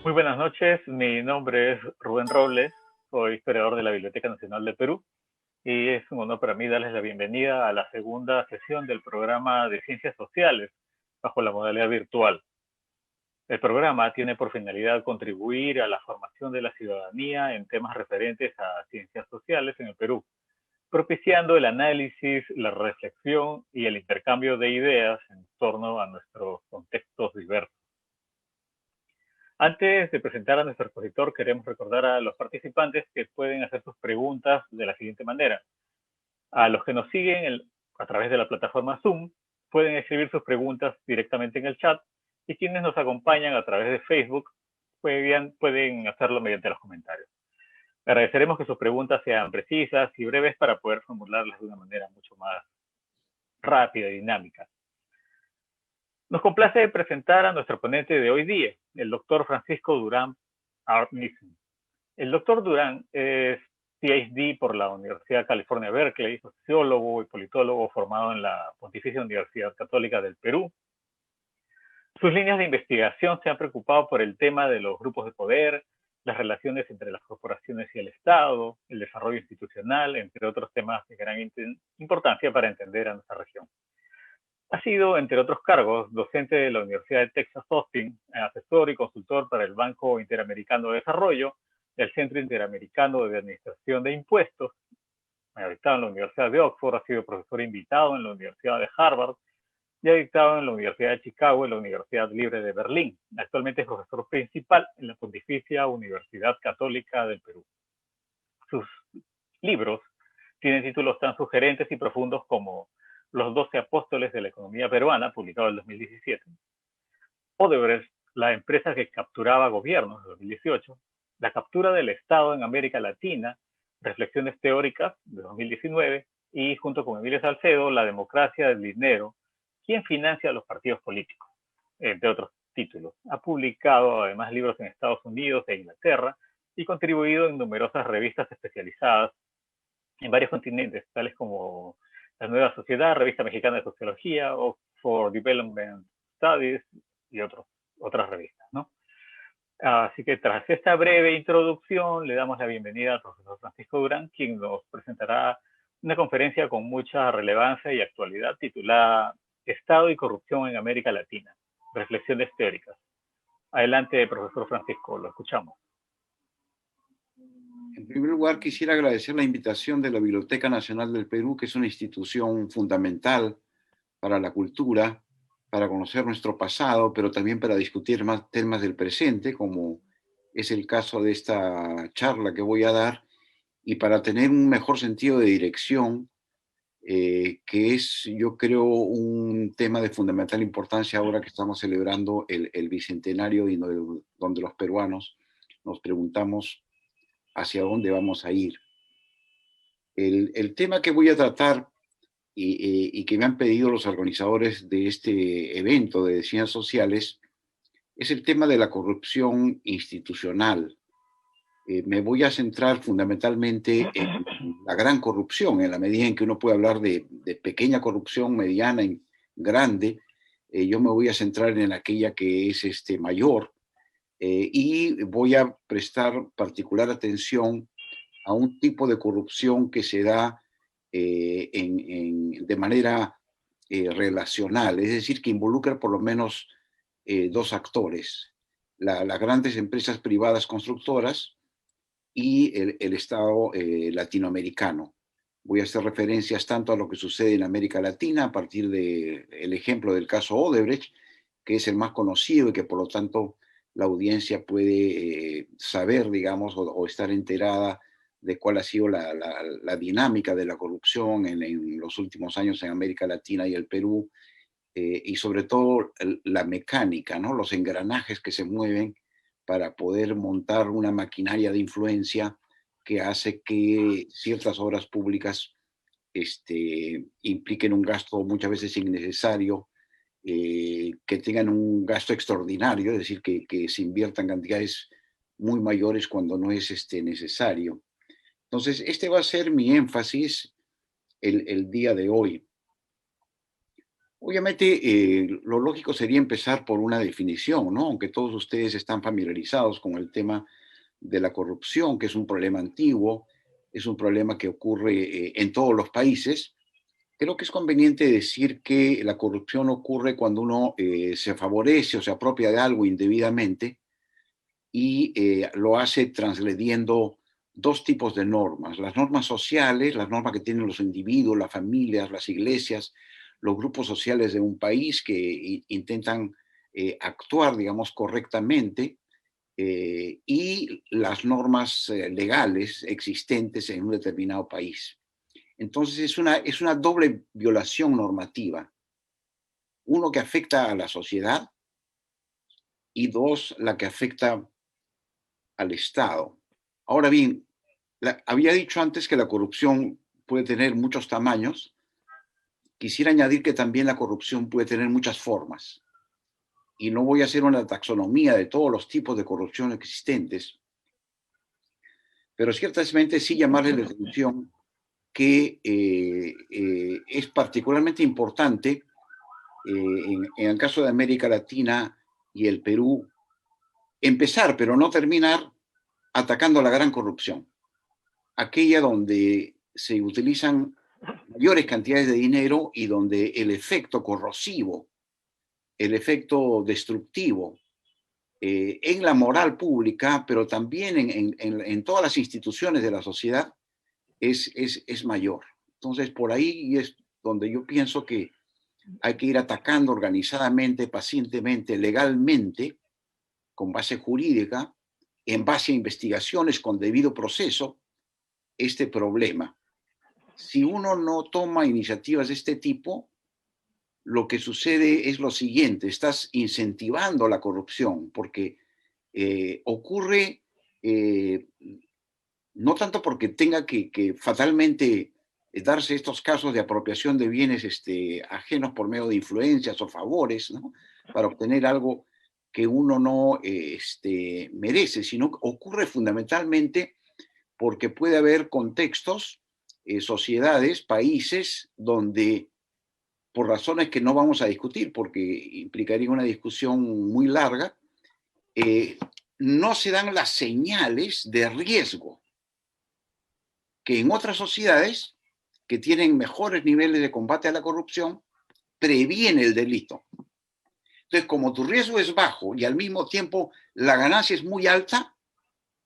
Muy buenas noches, mi nombre es Rubén Robles, soy historiador de la Biblioteca Nacional de Perú y es un honor para mí darles la bienvenida a la segunda sesión del programa de Ciencias Sociales bajo la modalidad virtual. El programa tiene por finalidad contribuir a la formación de la ciudadanía en temas referentes a ciencias sociales en el Perú, propiciando el análisis, la reflexión y el intercambio de ideas en torno a nuestros contextos diversos. Antes de presentar a nuestro expositor, queremos recordar a los participantes que pueden hacer sus preguntas de la siguiente manera. A los que nos siguen a través de la plataforma Zoom, pueden escribir sus preguntas directamente en el chat y quienes nos acompañan a través de Facebook pueden hacerlo mediante los comentarios. Agradeceremos que sus preguntas sean precisas y breves para poder formularlas de una manera mucho más rápida y dinámica. Nos complace presentar a nuestro ponente de hoy día, el doctor Francisco Durán Arnissen. El doctor Durán es PhD por la Universidad de California, Berkeley, sociólogo y politólogo formado en la Pontificia Universidad Católica del Perú. Sus líneas de investigación se han preocupado por el tema de los grupos de poder, las relaciones entre las corporaciones y el Estado, el desarrollo institucional, entre otros temas de gran importancia para entender a nuestra región. Ha sido, entre otros cargos, docente de la Universidad de Texas Austin, asesor y consultor para el Banco Interamericano de Desarrollo, el Centro Interamericano de Administración de Impuestos, ha dictado en la Universidad de Oxford, ha sido profesor invitado en la Universidad de Harvard y ha dictado en la Universidad de Chicago y la Universidad Libre de Berlín. Actualmente es profesor principal en la Pontificia Universidad Católica del Perú. Sus libros tienen títulos tan sugerentes y profundos como Los 12 Apóstoles de la Economía Peruana, publicado en 2017, Odebrecht, la empresa que capturaba gobiernos, en 2018, La captura del Estado en América Latina, Reflexiones teóricas, de 2019, y junto con Emilio Salcedo, La democracia del dinero, ¿quién financia a los partidos políticos?, entre otros títulos. Ha publicado además libros en Estados Unidos e Inglaterra y contribuido en numerosas revistas especializadas en varios continentes, tales como La Nueva Sociedad, Revista Mexicana de Sociología, Oxford Development Studies y otras revistas, ¿no? Así que tras esta breve introducción, le damos la bienvenida al profesor Francisco Durán, quien nos presentará una conferencia con mucha relevancia y actualidad titulada Estado y corrupción en América Latina, reflexiones teóricas. Adelante, profesor Francisco, lo escuchamos. En primer lugar, quisiera agradecer la invitación de la Biblioteca Nacional del Perú, que es una institución fundamental para la cultura, para conocer nuestro pasado, pero también para discutir más temas del presente, como es el caso de esta charla que voy a dar, y para tener un mejor sentido de dirección, que es, yo creo, un tema de fundamental importancia ahora que estamos celebrando el bicentenario y donde los peruanos nos preguntamos hacia dónde vamos a ir. El tema que voy a tratar y que me han pedido los organizadores de este evento de ciencias sociales es el tema de la corrupción institucional. Me voy a centrar fundamentalmente en la gran corrupción, en la medida en que uno puede hablar de pequeña corrupción, mediana y grande. Yo me voy a centrar en aquella que es mayor, y voy a prestar particular atención a un tipo de corrupción que se da de manera relacional, es decir, que involucra por lo menos dos actores, las grandes empresas privadas constructoras y el Estado latinoamericano. Voy a hacer referencias tanto a lo que sucede en América Latina a partir del ejemplo del caso Odebrecht, que es el más conocido y que por lo tanto la audiencia puede saber, digamos, o estar enterada de cuál ha sido la dinámica de la corrupción en los últimos años en América Latina y el Perú, y sobre todo la mecánica, ¿no? Los engranajes que se mueven para poder montar una maquinaria de influencia que hace que ciertas obras públicas impliquen un gasto muchas veces innecesario, que tengan un gasto extraordinario, es decir, que se inviertan cantidades muy mayores cuando no es necesario. Entonces, este va a ser mi énfasis el día de hoy. Obviamente, lo lógico sería empezar por una definición, ¿no? Aunque todos ustedes están familiarizados con el tema de la corrupción, que es un problema antiguo, es un problema que ocurre en todos los países. Creo que es conveniente decir que la corrupción ocurre cuando uno se favorece o se apropia de algo indebidamente y lo hace transgrediendo dos tipos de normas. Las normas sociales, las normas que tienen los individuos, las familias, las iglesias, los grupos sociales de un país que intentan actuar, digamos, correctamente, y las normas legales existentes en un determinado país. Entonces es una doble violación normativa. Uno, que afecta a la sociedad, y dos, la que afecta al Estado. Ahora bien, había dicho antes que la corrupción puede tener muchos tamaños. Quisiera añadir que también la corrupción puede tener muchas formas. Y no voy a hacer una taxonomía de todos los tipos de corrupción existentes, pero ciertamente sí llamarle la atención que es particularmente importante en el caso de América Latina y el Perú, empezar, pero no terminar, atacando la gran corrupción, aquella donde se utilizan mayores cantidades de dinero y donde el efecto corrosivo, el efecto destructivo en la moral pública, pero también en todas las instituciones de la sociedad, es mayor. Entonces, por ahí es donde yo pienso que hay que ir atacando organizadamente, pacientemente, legalmente, con base jurídica, en base a investigaciones con debido proceso, este problema. Si uno no toma iniciativas de este tipo, lo que sucede es lo siguiente: estás incentivando la corrupción, porque ocurre no tanto porque tenga que fatalmente darse estos casos de apropiación de bienes ajenos por medio de influencias o favores, ¿no? Para obtener algo que uno no merece, sino que ocurre fundamentalmente porque puede haber contextos, sociedades, países donde, por razones que no vamos a discutir porque implicaría una discusión muy larga, eh, no se dan las señales de riesgo que en otras sociedades que tienen mejores niveles de combate a la corrupción previene el delito. Entonces, como tu riesgo es bajo y al mismo tiempo la ganancia es muy alta,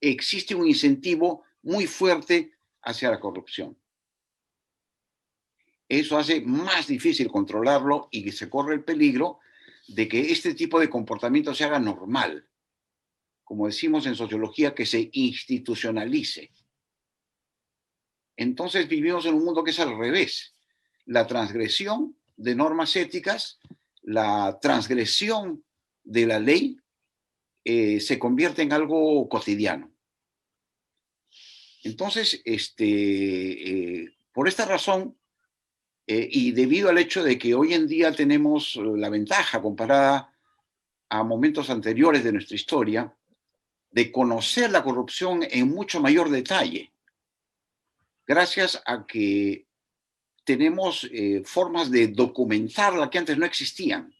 existe un incentivo muy fuerte hacia la corrupción. Eso hace más difícil controlarlo y que se corre el peligro de que este tipo de comportamiento se haga normal, como decimos en sociología, que se institucionalice. Entonces vivimos en un mundo que es al revés. La transgresión de normas éticas, la transgresión de la ley, se convierte en algo cotidiano. Entonces, por esta razón, y debido al hecho de que hoy en día tenemos la ventaja comparada a momentos anteriores de nuestra historia, de conocer la corrupción en mucho mayor detalle, gracias a que tenemos formas de documentarla que antes no existían.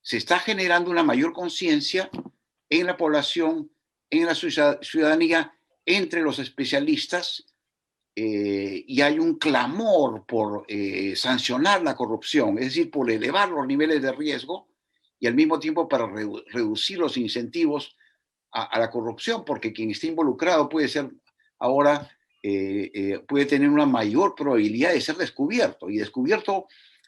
Se está generando una mayor conciencia en la población, en la ciudadanía, entre los especialistas, y hay un clamor por sancionar la corrupción, es decir, por elevar los niveles de riesgo y al mismo tiempo para reducir los incentivos a la corrupción, porque quien está involucrado puede ser ahora, puede tener una mayor probabilidad de ser descubierto, y descubierto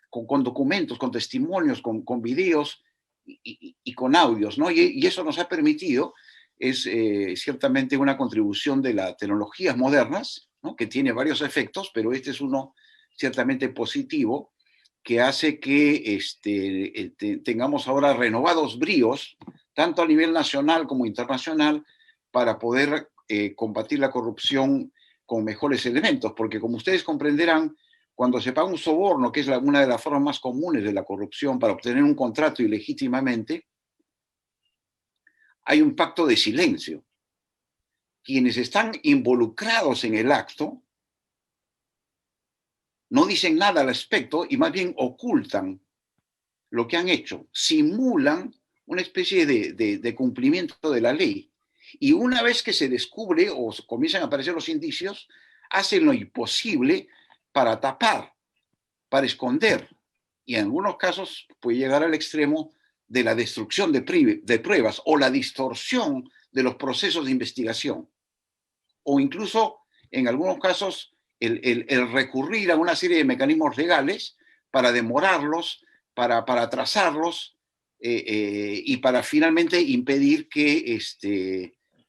con documentos, con testimonios, con videos y con audios, ¿no? Y eso nos ha permitido, es ciertamente una contribución de las tecnologías modernas, ¿no? Que tiene varios efectos, pero este es uno ciertamente positivo, que hace que tengamos ahora renovados bríos, tanto a nivel nacional como internacional, para poder combatir la corrupción con mejores elementos, porque como ustedes comprenderán, cuando se paga un soborno, que es una de las formas más comunes de la corrupción para obtener un contrato ilegítimamente, hay un pacto de silencio. Quienes están involucrados en el acto no dicen nada al respecto y más bien ocultan lo que han hecho, simulan una especie de cumplimiento de la ley. Y una vez que se descubre o comienzan a aparecer los indicios, hacen lo imposible para tapar, para esconder. Y en algunos casos puede llegar al extremo de la destrucción de pruebas o la distorsión de los procesos de investigación. O incluso, en algunos casos, el recurrir a una serie de mecanismos legales para demorarlos, para atrasarlos y para finalmente impedir que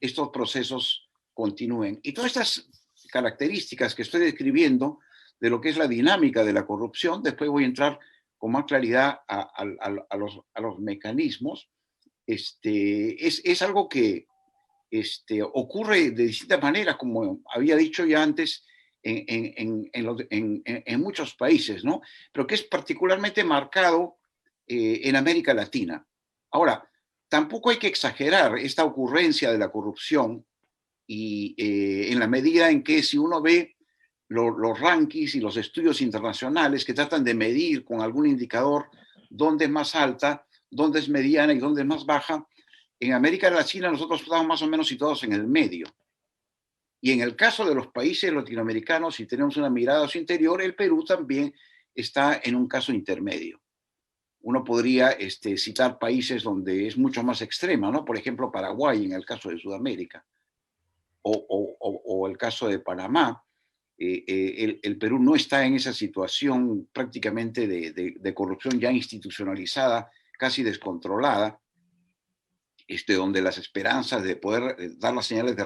estos procesos continúen. Y todas estas características que estoy describiendo de lo que es la dinámica de la corrupción, después voy a entrar con más claridad a los mecanismos, es algo que ocurre de distintas maneras, como había dicho ya antes, en muchos países, ¿no? Pero que es particularmente marcado en América Latina. Ahora, tampoco hay que exagerar esta ocurrencia de la corrupción y en la medida en que si uno ve los rankings y los estudios internacionales que tratan de medir con algún indicador dónde es más alta, dónde es mediana y dónde es más baja, en América Latina nosotros estamos más o menos situados en el medio. Y en el caso de los países latinoamericanos, si tenemos una mirada a su interior, el Perú también está en un caso intermedio. Uno podría citar países donde es mucho más extrema, ¿no? Por ejemplo, Paraguay en el caso de Sudamérica, o el caso de Panamá. El Perú no está en esa situación prácticamente de corrupción ya institucionalizada, casi descontrolada, donde las esperanzas de poder dar las señales de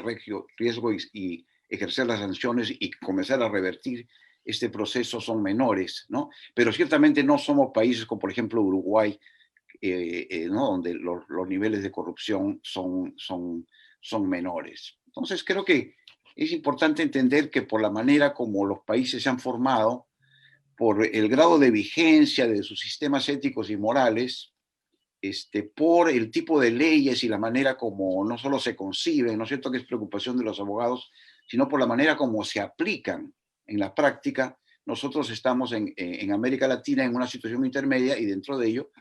riesgo y ejercer las sanciones y comenzar a revertir este proceso son menores, ¿no? Pero ciertamente no somos países como, por ejemplo, Uruguay, ¿no? Donde los niveles de corrupción son menores. Entonces, creo que es importante entender que por la manera como los países se han formado, por el grado de vigencia de sus sistemas éticos y morales, por el tipo de leyes y la manera como no solo se conciben, ¿no es cierto?, que es preocupación de los abogados, sino por la manera como se aplican en la práctica. Nosotros estamos en América Latina en una situación intermedia y dentro de ello,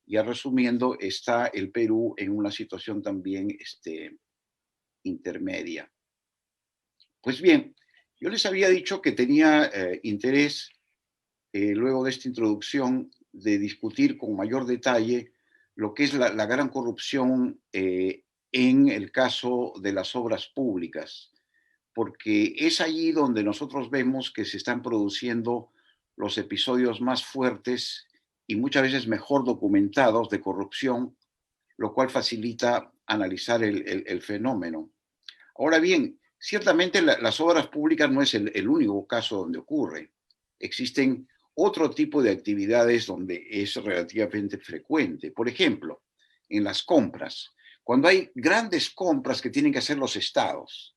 ya resumiendo, está el Perú en una situación también intermedia. Pues bien, yo les había dicho que tenía interés, luego de esta introducción, de discutir con mayor detalle lo que es la gran corrupción en el caso de las obras públicas, porque es allí donde nosotros vemos que se están produciendo los episodios más fuertes y muchas veces mejor documentados de corrupción, lo cual facilita analizar el fenómeno. Ahora bien, ciertamente las obras públicas no es el único caso donde ocurre. Existen otro tipo de actividades donde es relativamente frecuente. Por ejemplo, en las compras. Cuando hay grandes compras que tienen que hacer los estados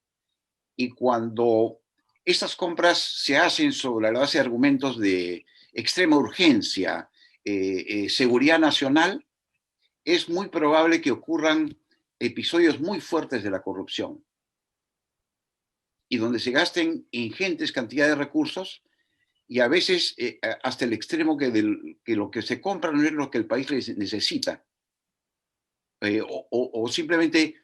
y cuando estas compras se hacen sobre la base de argumentos de extrema urgencia, seguridad nacional, es muy probable que ocurran episodios muy fuertes de la corrupción y donde se gasten ingentes cantidades de recursos y a veces hasta el extremo que lo que se compra no es lo que el país necesita o simplemente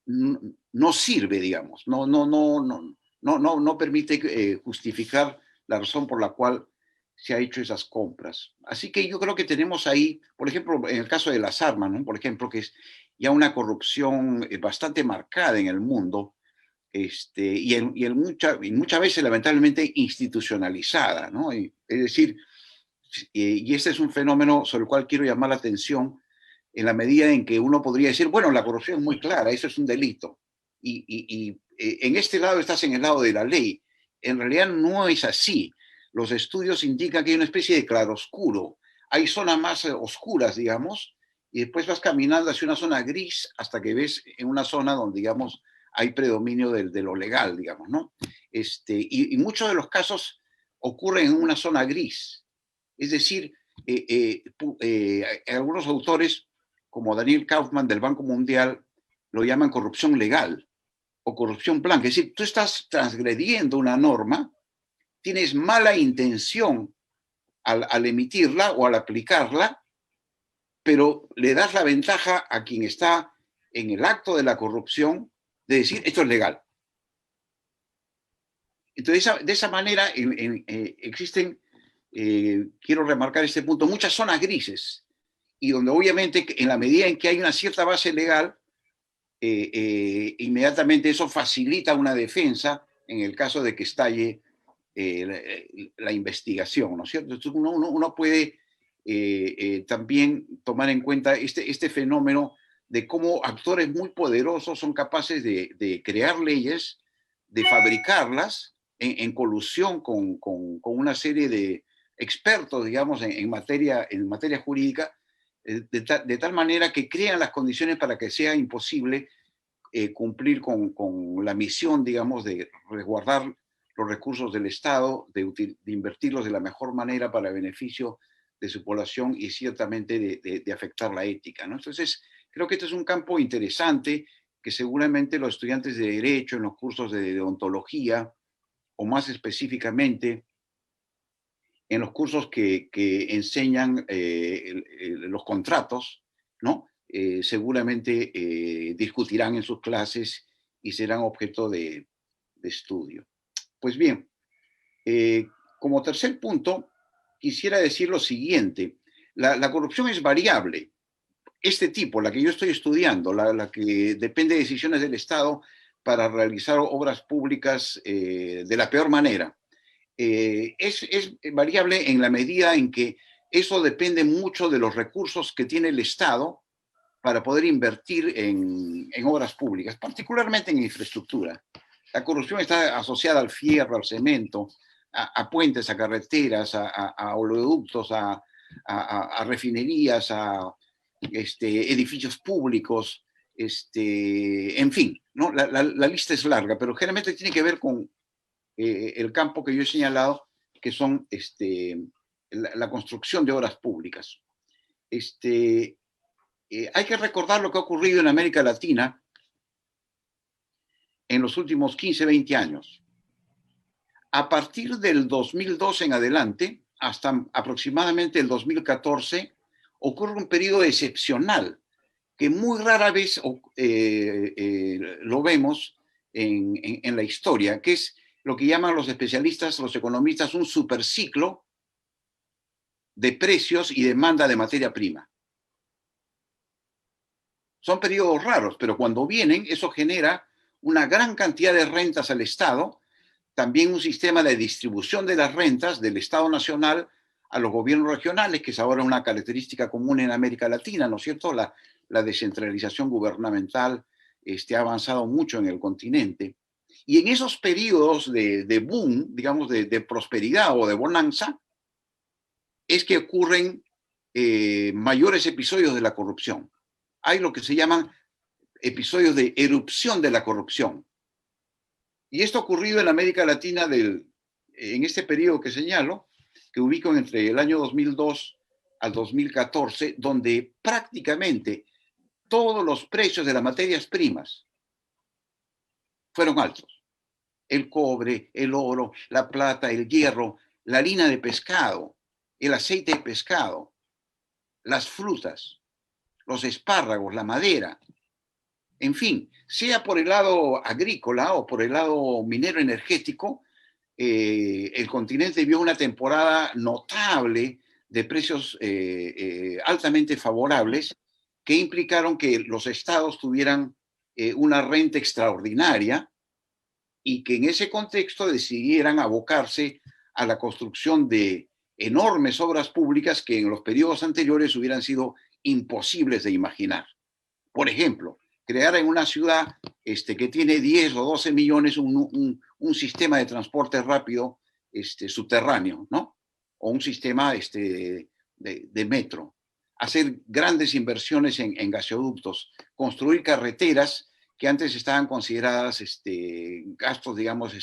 no sirve, digamos, no permite justificar la razón por la cual se ha hecho esas compras. Así que yo creo que tenemos ahí, por ejemplo, en el caso de las armas, ¿no? Por ejemplo, que es ya una corrupción bastante marcada en el mundo, y muchas veces lamentablemente institucionalizada, ¿no? Es decir, y este es un fenómeno sobre el cual quiero llamar la atención en la medida en que uno podría decir, bueno, la corrupción es muy clara, eso es un delito. Y en este lado estás en el lado de la ley. En realidad no es así. Los estudios indican que hay una especie de claroscuro. Hay zonas más oscuras, digamos, y después vas caminando hacia una zona gris hasta que ves en una zona donde, digamos, hay predominio de lo legal, digamos, ¿no? Y muchos de los casos ocurren en una zona gris. Es decir, algunos autores, como Daniel Kaufman del Banco Mundial, lo llaman corrupción legal o corrupción blanca. Es decir, tú estás transgrediendo una norma tienes mala intención al emitirla o al aplicarla, pero le das la ventaja a quien está en el acto de la corrupción de decir esto es legal. Entonces, de esa manera existen, quiero remarcar este punto, muchas zonas grises, y donde obviamente en la medida en que hay una cierta base legal, inmediatamente eso facilita una defensa en el caso de que estalle la investigación, ¿no es cierto? Entonces uno puede también tomar en cuenta este fenómeno de cómo actores muy poderosos son capaces de crear leyes, de fabricarlas en colusión con una serie de expertos, digamos, en materia jurídica, de tal manera que crean las condiciones para que sea imposible cumplir con la misión, digamos, de resguardar los recursos del Estado, de invertirlos de la mejor manera para el beneficio de su población y ciertamente de afectar la ética, ¿no? Entonces, creo que este es un campo interesante que seguramente los estudiantes de Derecho en los cursos de ontología, o más específicamente en los cursos que enseñan los contratos, ¿no? Seguramente discutirán en sus clases y serán objeto de estudio. Pues bien, como tercer punto, quisiera decir lo siguiente. La corrupción es variable. Este tipo, la que yo estoy estudiando, la que depende de decisiones del Estado para realizar obras públicas de la peor manera, es variable en la medida en que eso depende mucho de los recursos que tiene el Estado para poder invertir en obras públicas, particularmente en infraestructura. La corrupción está asociada al fierro, al cemento, a puentes, a carreteras, a oleoductos, a refinerías, a edificios públicos, en fin, ¿no? La lista es larga, pero generalmente tiene que ver con el campo que yo he señalado, que son la construcción de obras públicas. Hay que recordar lo que ha ocurrido en América Latina en los últimos 15, 20 años. A partir del 2002 en adelante, hasta aproximadamente el 2014, ocurre un periodo excepcional que muy rara vez lo vemos en la historia, que es lo que llaman los especialistas, los economistas, un superciclo de precios y demanda de materia prima. Son periodos raros, pero cuando vienen, eso genera una gran cantidad de rentas al Estado, también un sistema de distribución de las rentas del Estado Nacional a los gobiernos regionales, que es ahora una característica común en América Latina, ¿no es cierto? La descentralización gubernamental ha avanzado mucho en el continente. Y en esos periodos de boom, digamos, de prosperidad o de bonanza, es que ocurren mayores episodios de la corrupción. Hay lo que se llaman episodios de erupción de la corrupción. Y esto ha ocurrido en América Latina en este periodo que señalo, que ubico entre el año 2002 al 2014, donde prácticamente todos los precios de las materias primas fueron altos. El cobre, el oro, la plata, el hierro, la harina de pescado, el aceite de pescado, las frutas, los espárragos, la madera. En fin, sea por el lado agrícola o por el lado minero energético, el continente vio una temporada notable de precios altamente favorables que implicaron que los estados tuvieran una renta extraordinaria y que en ese contexto decidieran abocarse a la construcción de enormes obras públicas que en los periodos anteriores hubieran sido imposibles de imaginar. Por ejemplo, crear en una ciudad que tiene 10 o 12 millones un sistema de transporte rápido subterráneo, ¿no? O un sistema de metro. Hacer grandes inversiones en gasoductos, construir carreteras que antes estaban consideradas gastos, digamos,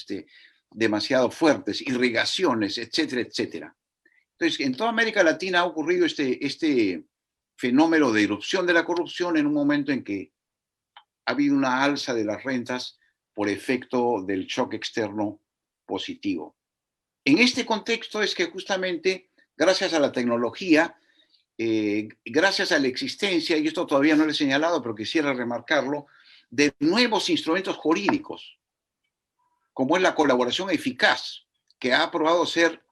demasiado fuertes, irrigaciones, etcétera, etcétera. Entonces, en toda América Latina ha ocurrido este fenómeno de erupción de la corrupción en un momento en que ha habido una alza de las rentas por efecto del shock externo positivo. En este contexto es que justamente, gracias a la tecnología, gracias a la existencia, y esto todavía no lo he señalado, pero quisiera remarcarlo, de nuevos instrumentos jurídicos, como es la colaboración eficaz, que ha probado ser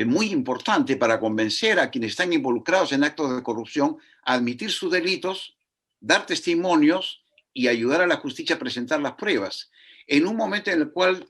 muy importante para convencer a quienes están involucrados en actos de corrupción a admitir sus delitos, dar testimonios y ayudar a la justicia a presentar las pruebas. En un momento en el cual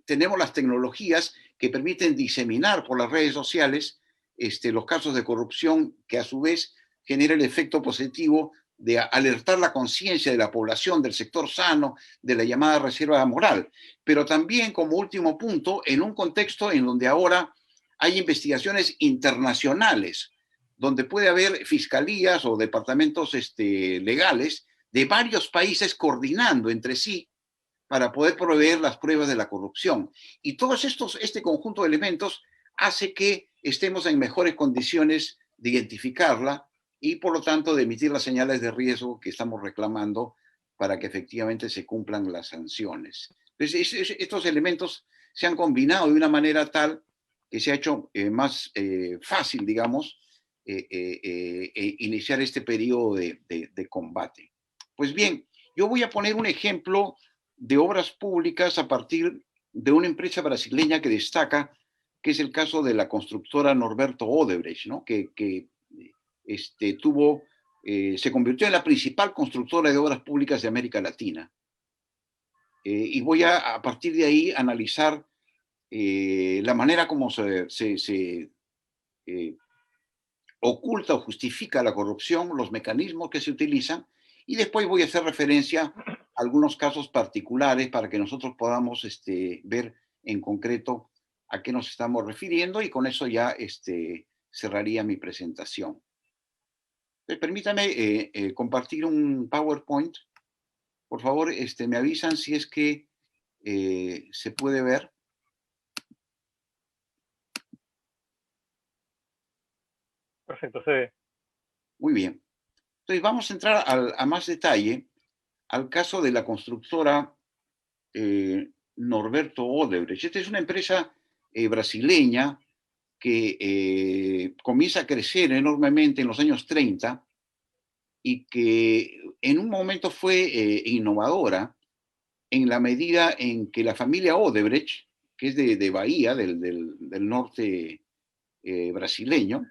tenemos las tecnologías que permiten diseminar por las redes sociales los casos de corrupción, que a su vez genera el efecto positivo de alertar la conciencia de la población, del sector sano, de la llamada reserva moral. Pero también, como último punto, en un contexto en donde ahora hay investigaciones internacionales, donde puede haber fiscalías o departamentos legales de varios países coordinando entre sí para poder proveer las pruebas de la corrupción. Y todos este conjunto de elementos hace que estemos en mejores condiciones de identificarla y, por lo tanto, de emitir las señales de riesgo que estamos reclamando para que efectivamente se cumplan las sanciones. Entonces, estos elementos se han combinado de una manera tal que se ha hecho más fácil, digamos, iniciar este periodo de combate. Pues bien, yo voy a poner un ejemplo de obras públicas a partir de una empresa brasileña que destaca, que es el caso de la constructora Norberto Odebrecht, ¿no? que se convirtió en la principal constructora de obras públicas de América Latina. Y voy a partir de ahí analizar la manera como se oculta o justifica la corrupción, los mecanismos que se utilizan, y después voy a hacer referencia a algunos casos particulares para que nosotros podamos ver en concreto a qué nos estamos refiriendo, y con eso ya cerraría mi presentación. Permítame compartir un PowerPoint. Por favor, me avisan si es que se puede ver. Perfecto, se ve. Muy bien. Entonces vamos a entrar a más detalle al caso de la constructora Norberto Odebrecht. Esta es una empresa brasileña que comienza a crecer enormemente en los años 30 y que en un momento fue innovadora en la medida en que la familia Odebrecht, que es de Bahía, del norte brasileño,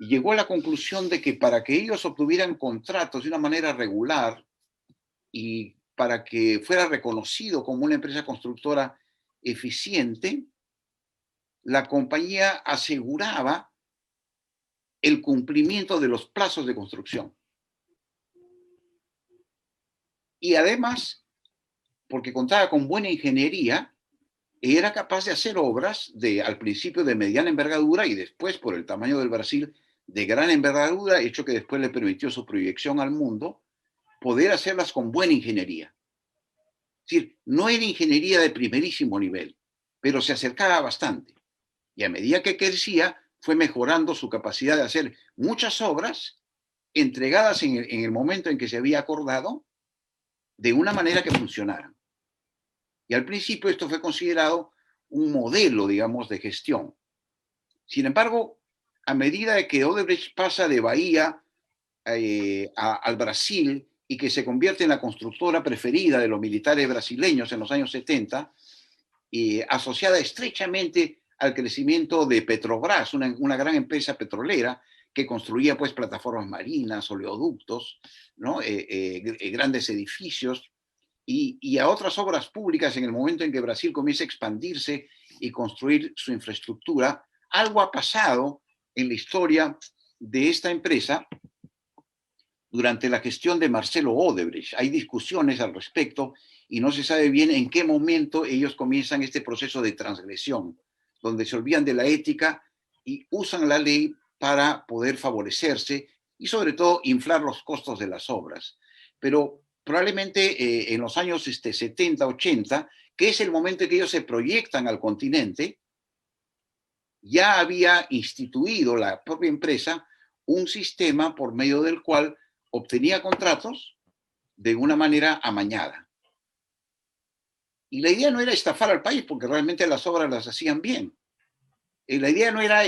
llegó a la conclusión de que para que ellos obtuvieran contratos de una manera regular y para que fuera reconocido como una empresa constructora eficiente, la compañía aseguraba el cumplimiento de los plazos de construcción. Y además, porque contaba con buena ingeniería, era capaz de hacer obras al principio de mediana envergadura y después, por el tamaño del Brasil, de gran envergadura, hecho que después le permitió su proyección al mundo, poder hacerlas con buena ingeniería. Es decir, no era ingeniería de primerísimo nivel, pero se acercaba bastante. Y a medida que crecía, fue mejorando su capacidad de hacer muchas obras entregadas en el momento en que se había acordado, de una manera que funcionaran. Y al principio esto fue considerado un modelo, digamos, de gestión. Sin embargo, a medida que Odebrecht pasa de Bahía al Brasil y que se convierte en la constructora preferida de los militares brasileños en los años 70, asociada estrechamente al crecimiento de Petrobras, una gran empresa petrolera que construía pues plataformas marinas, oleoductos, ¿no? Grandes edificios, y a otras obras públicas en el momento en que Brasil comienza a expandirse y construir su infraestructura. Algo ha pasado en la historia de esta empresa durante la gestión de Marcelo Odebrecht. Hay discusiones al respecto y no se sabe bien en qué momento ellos comienzan este proceso de transgresión, donde se olvidan de la ética y usan la ley para poder favorecerse y sobre todo inflar los costos de las obras. Pero probablemente en los años 70, 80, que es el momento en que ellos se proyectan al continente, ya había instituido la propia empresa un sistema por medio del cual obtenía contratos de una manera amañada. Y la idea no era estafar al país, porque realmente las obras las hacían bien. La idea no era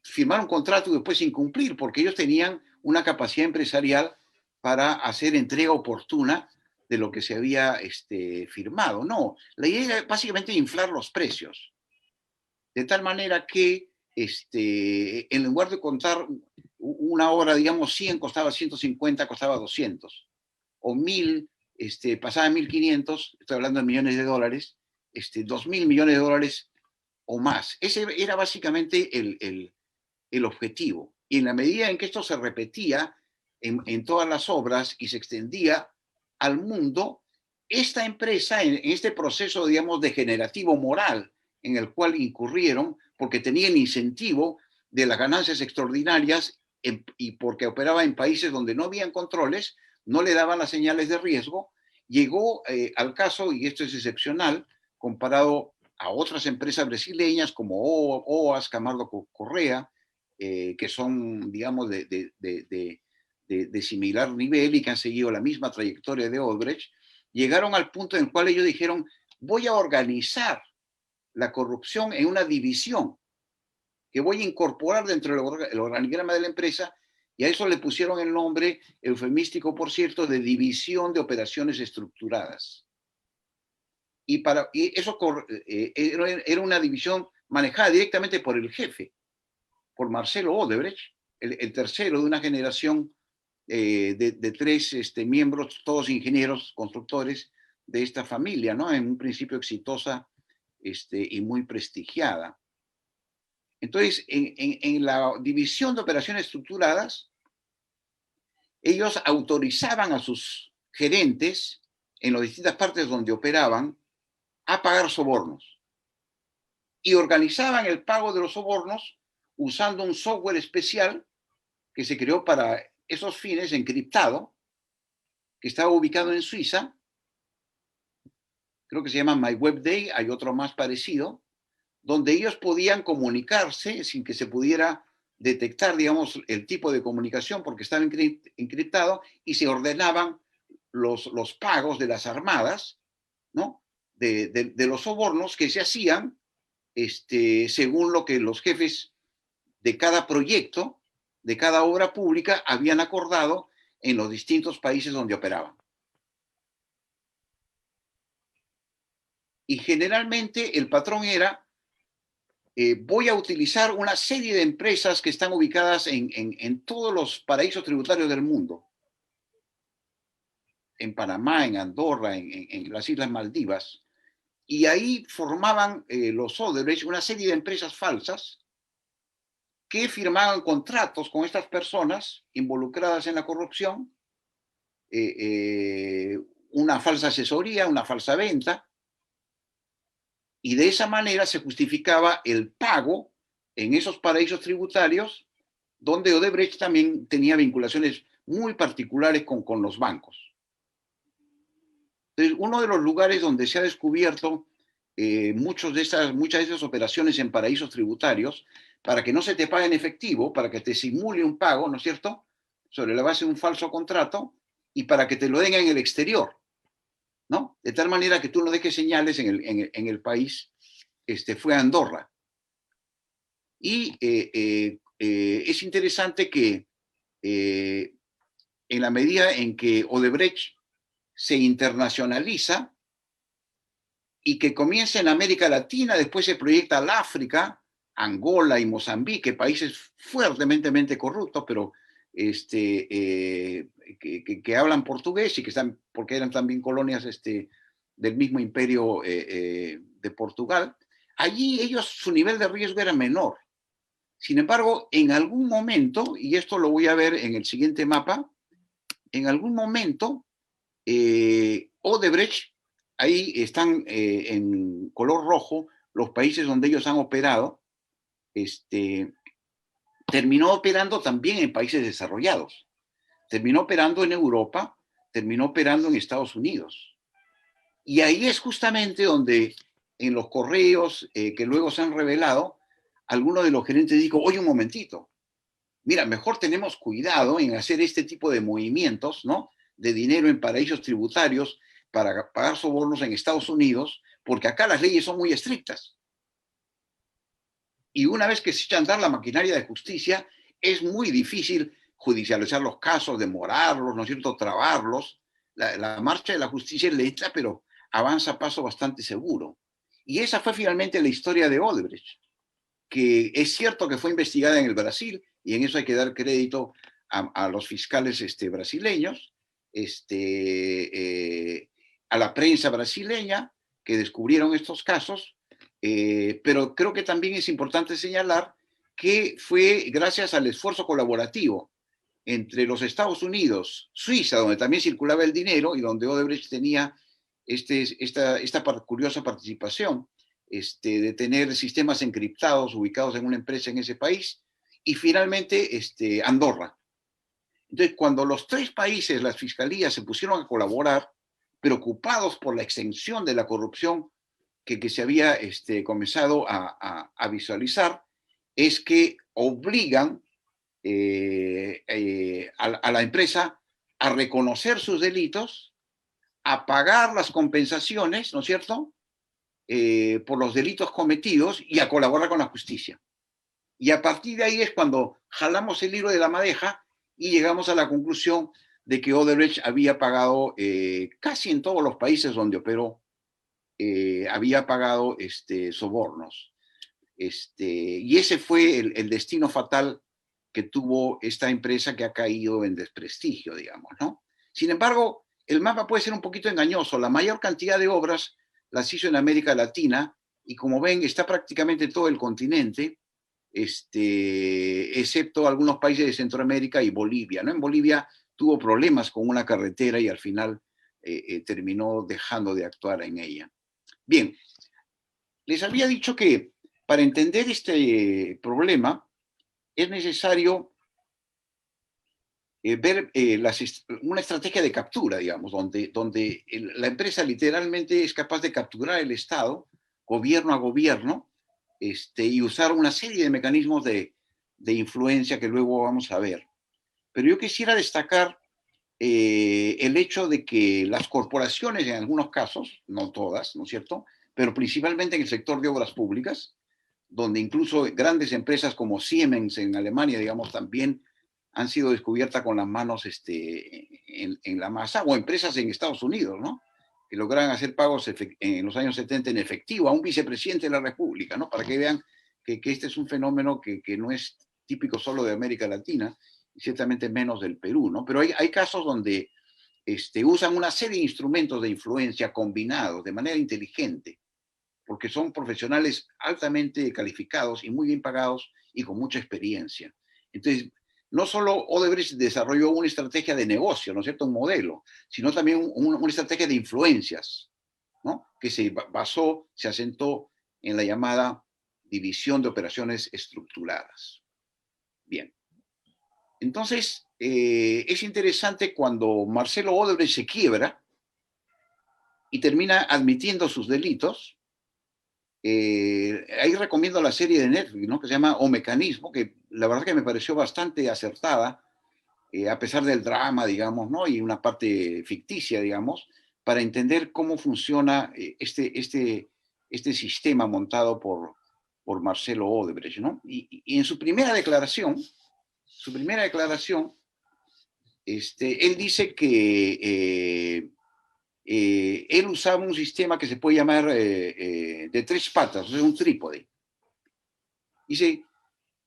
firmar un contrato y después incumplir, porque ellos tenían una capacidad empresarial para hacer entrega oportuna de lo que se había firmado. No, la idea era básicamente inflar los precios, de tal manera que en lugar de contar una hora, digamos, 100 costaba 150, costaba 200, o 1000, pasaba 1500, estoy hablando de millones de dólares, 2000 millones de dólares o más. Ese era básicamente el objetivo. Y en la medida en que esto se repetía en todas las obras y se extendía al mundo, esta empresa, en este proceso, digamos, degenerativo moral en el cual incurrieron, porque tenían incentivo de las ganancias extraordinarias y porque operaba en países donde no habían controles, no le daban las señales de riesgo, llegó al caso, y esto es excepcional, comparado a otras empresas brasileñas como OAS, Camargo Correa, que son, digamos, de similar nivel y que han seguido la misma trayectoria de Odebrecht, llegaron al punto en el cual ellos dijeron, voy a organizar la corrupción en una división que voy a incorporar dentro del organigrama de la empresa, y a eso le pusieron el nombre eufemístico, por cierto, de División de Operaciones Estructuradas. Y eso era una división manejada directamente por el jefe, por Marcelo Odebrecht, el tercero de una generación de tres miembros, todos ingenieros, constructores de esta familia, ¿no? En un principio exitosa y muy prestigiada. Entonces, en la división de operaciones estructuradas, ellos autorizaban a sus gerentes en las distintas partes donde operaban a pagar sobornos y organizaban el pago de los sobornos usando un software especial que se creó para esos fines, encriptado, que estaba ubicado en Suiza. Creo que se llama MyWebDay, hay otro más parecido, donde ellos podían comunicarse sin que se pudiera detectar, digamos, el tipo de comunicación porque estaba encriptado, y se ordenaban los pagos de las armadas, ¿no? De los sobornos que se hacían según lo que los jefes de cada proyecto, de cada obra pública, habían acordado en los distintos países donde operaban. Y generalmente el patrón era, voy a utilizar una serie de empresas que están ubicadas en todos los paraísos tributarios del mundo, en Panamá, en Andorra, en las Islas Maldivas, y ahí formaban los Odebrecht una serie de empresas falsas que firmaban contratos con estas personas involucradas en la corrupción, una falsa asesoría, una falsa venta, y de esa manera se justificaba el pago en esos paraísos tributarios donde Odebrecht también tenía vinculaciones muy particulares con los bancos. Entonces, uno de los lugares donde se ha descubierto muchas de esas operaciones en paraísos tributarios, para que no se te pague en efectivo, para que te simule un pago, ¿no es cierto?, sobre la base de un falso contrato, y para que te lo den en el exterior, ¿no? De tal manera que tú no dejes señales en el país, fue Andorra. Y es interesante que en la medida en que Odebrecht se internacionaliza y que comienza en América Latina, después se proyecta al África, Angola y Mozambique, países fuertemente corruptos, pero que hablan portugués y que están, porque eran también colonias del mismo imperio de Portugal. Allí ellos, su nivel de riesgo era menor. Sin embargo, en algún momento, y esto lo voy a ver en el siguiente mapa, en algún momento, Odebrecht, ahí están en color rojo los países donde ellos han operado, terminó operando también en países desarrollados. Terminó operando en Europa, terminó operando en Estados Unidos. Y ahí es justamente donde en los correos que luego se han revelado, alguno de los gerentes dijo, oye, un momentito, mira, mejor tenemos cuidado en hacer este tipo de movimientos, ¿no?, de dinero en paraísos tributarios, para pagar sobornos en Estados Unidos, porque acá las leyes son muy estrictas. Y una vez que se echa a andar la maquinaria de justicia, es muy difícil judicializar los casos, demorarlos, ¿no es cierto?, trabarlos. La marcha de la justicia es lenta, pero avanza a paso bastante seguro. Y esa fue finalmente la historia de Odebrecht, que es cierto que fue investigada en el Brasil, y en eso hay que dar crédito a los fiscales brasileños, a la prensa brasileña, que descubrieron estos casos, pero creo que también es importante señalar que fue gracias al esfuerzo colaborativo entre los Estados Unidos, Suiza, donde también circulaba el dinero y donde Odebrecht tenía esta curiosa participación, de tener sistemas encriptados ubicados en una empresa en ese país, y finalmente Andorra. Entonces, cuando los tres países, las fiscalías, se pusieron a colaborar, preocupados por la extensión de la corrupción que se había comenzado a visualizar, es que obligan a la empresa a reconocer sus delitos, a pagar las compensaciones, ¿no es cierto?, por los delitos cometidos, y a colaborar con la justicia. Y a partir de ahí es cuando jalamos el hilo de la madeja y llegamos a la conclusión de que Odebrecht había pagado casi en todos los países donde operó, había pagado sobornos. Y ese fue el destino fatal que tuvo esta empresa, que ha caído en desprestigio, digamos, ¿no? Sin embargo, el mapa puede ser un poquito engañoso. La mayor cantidad de obras las hizo en América Latina, y como ven, está prácticamente todo el continente, excepto algunos países de Centroamérica y Bolivia, ¿no? En Bolivia tuvo problemas con una carretera y al final terminó dejando de actuar en ella. Bien, les había dicho que para entender este problema es necesario ver una estrategia de captura, digamos, donde la empresa literalmente es capaz de capturar el Estado, gobierno a gobierno, y usar una serie de mecanismos de influencia que luego vamos a ver. Pero yo quisiera destacar el hecho de que las corporaciones, en algunos casos, no todas, ¿no es cierto?, pero principalmente en el sector de obras públicas, donde incluso grandes empresas como Siemens en Alemania, digamos, también han sido descubiertas con las manos en la masa, o empresas en Estados Unidos, ¿no?, que logran hacer pagos en los años 70 en efectivo a un vicepresidente de la República, ¿no?, para que vean que este es un fenómeno que no es típico solo de América Latina, y ciertamente menos del Perú, ¿no? Pero hay casos donde usan una serie de instrumentos de influencia combinados de manera inteligente, porque son profesionales altamente calificados y muy bien pagados y con mucha experiencia. Entonces, no solo Odebrecht desarrolló una estrategia de negocio, ¿no es cierto?, un modelo, sino también una estrategia de influencias, ¿no?, que se basó, se asentó en la llamada división de operaciones estructuradas. Bien. Entonces, es interesante cuando Marcelo Odebrecht se quiebra y termina admitiendo sus delitos. Ahí recomiendo la serie de Netflix, ¿no?, que se llama O Mecanismo, que la verdad que me pareció bastante acertada, a pesar del drama, digamos, ¿no?, y una parte ficticia, digamos, para entender cómo funciona este sistema montado por Marcelo Odebrecht, ¿no? Y en su primera declaración, él dice que él usaba un sistema que se puede llamar de tres patas, o sea, un trípode. Dice,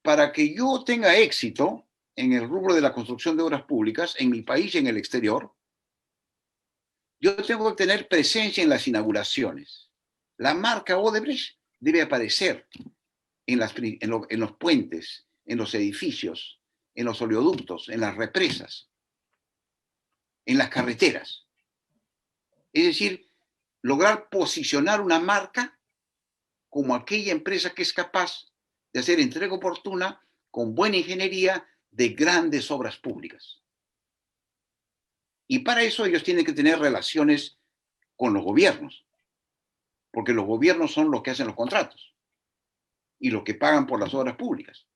para que yo tenga éxito en el rubro de la construcción de obras públicas, en mi país y en el exterior, yo tengo que tener presencia en las inauguraciones. La marca Odebrecht debe aparecer en los puentes, en los edificios, en los oleoductos, en las represas, en las carreteras. Es decir, lograr posicionar una marca como aquella empresa que es capaz de hacer entrega oportuna, con buena ingeniería, de grandes obras públicas. Y para eso ellos tienen que tener relaciones con los gobiernos, porque los gobiernos son los que hacen los contratos y los que pagan por las obras públicas.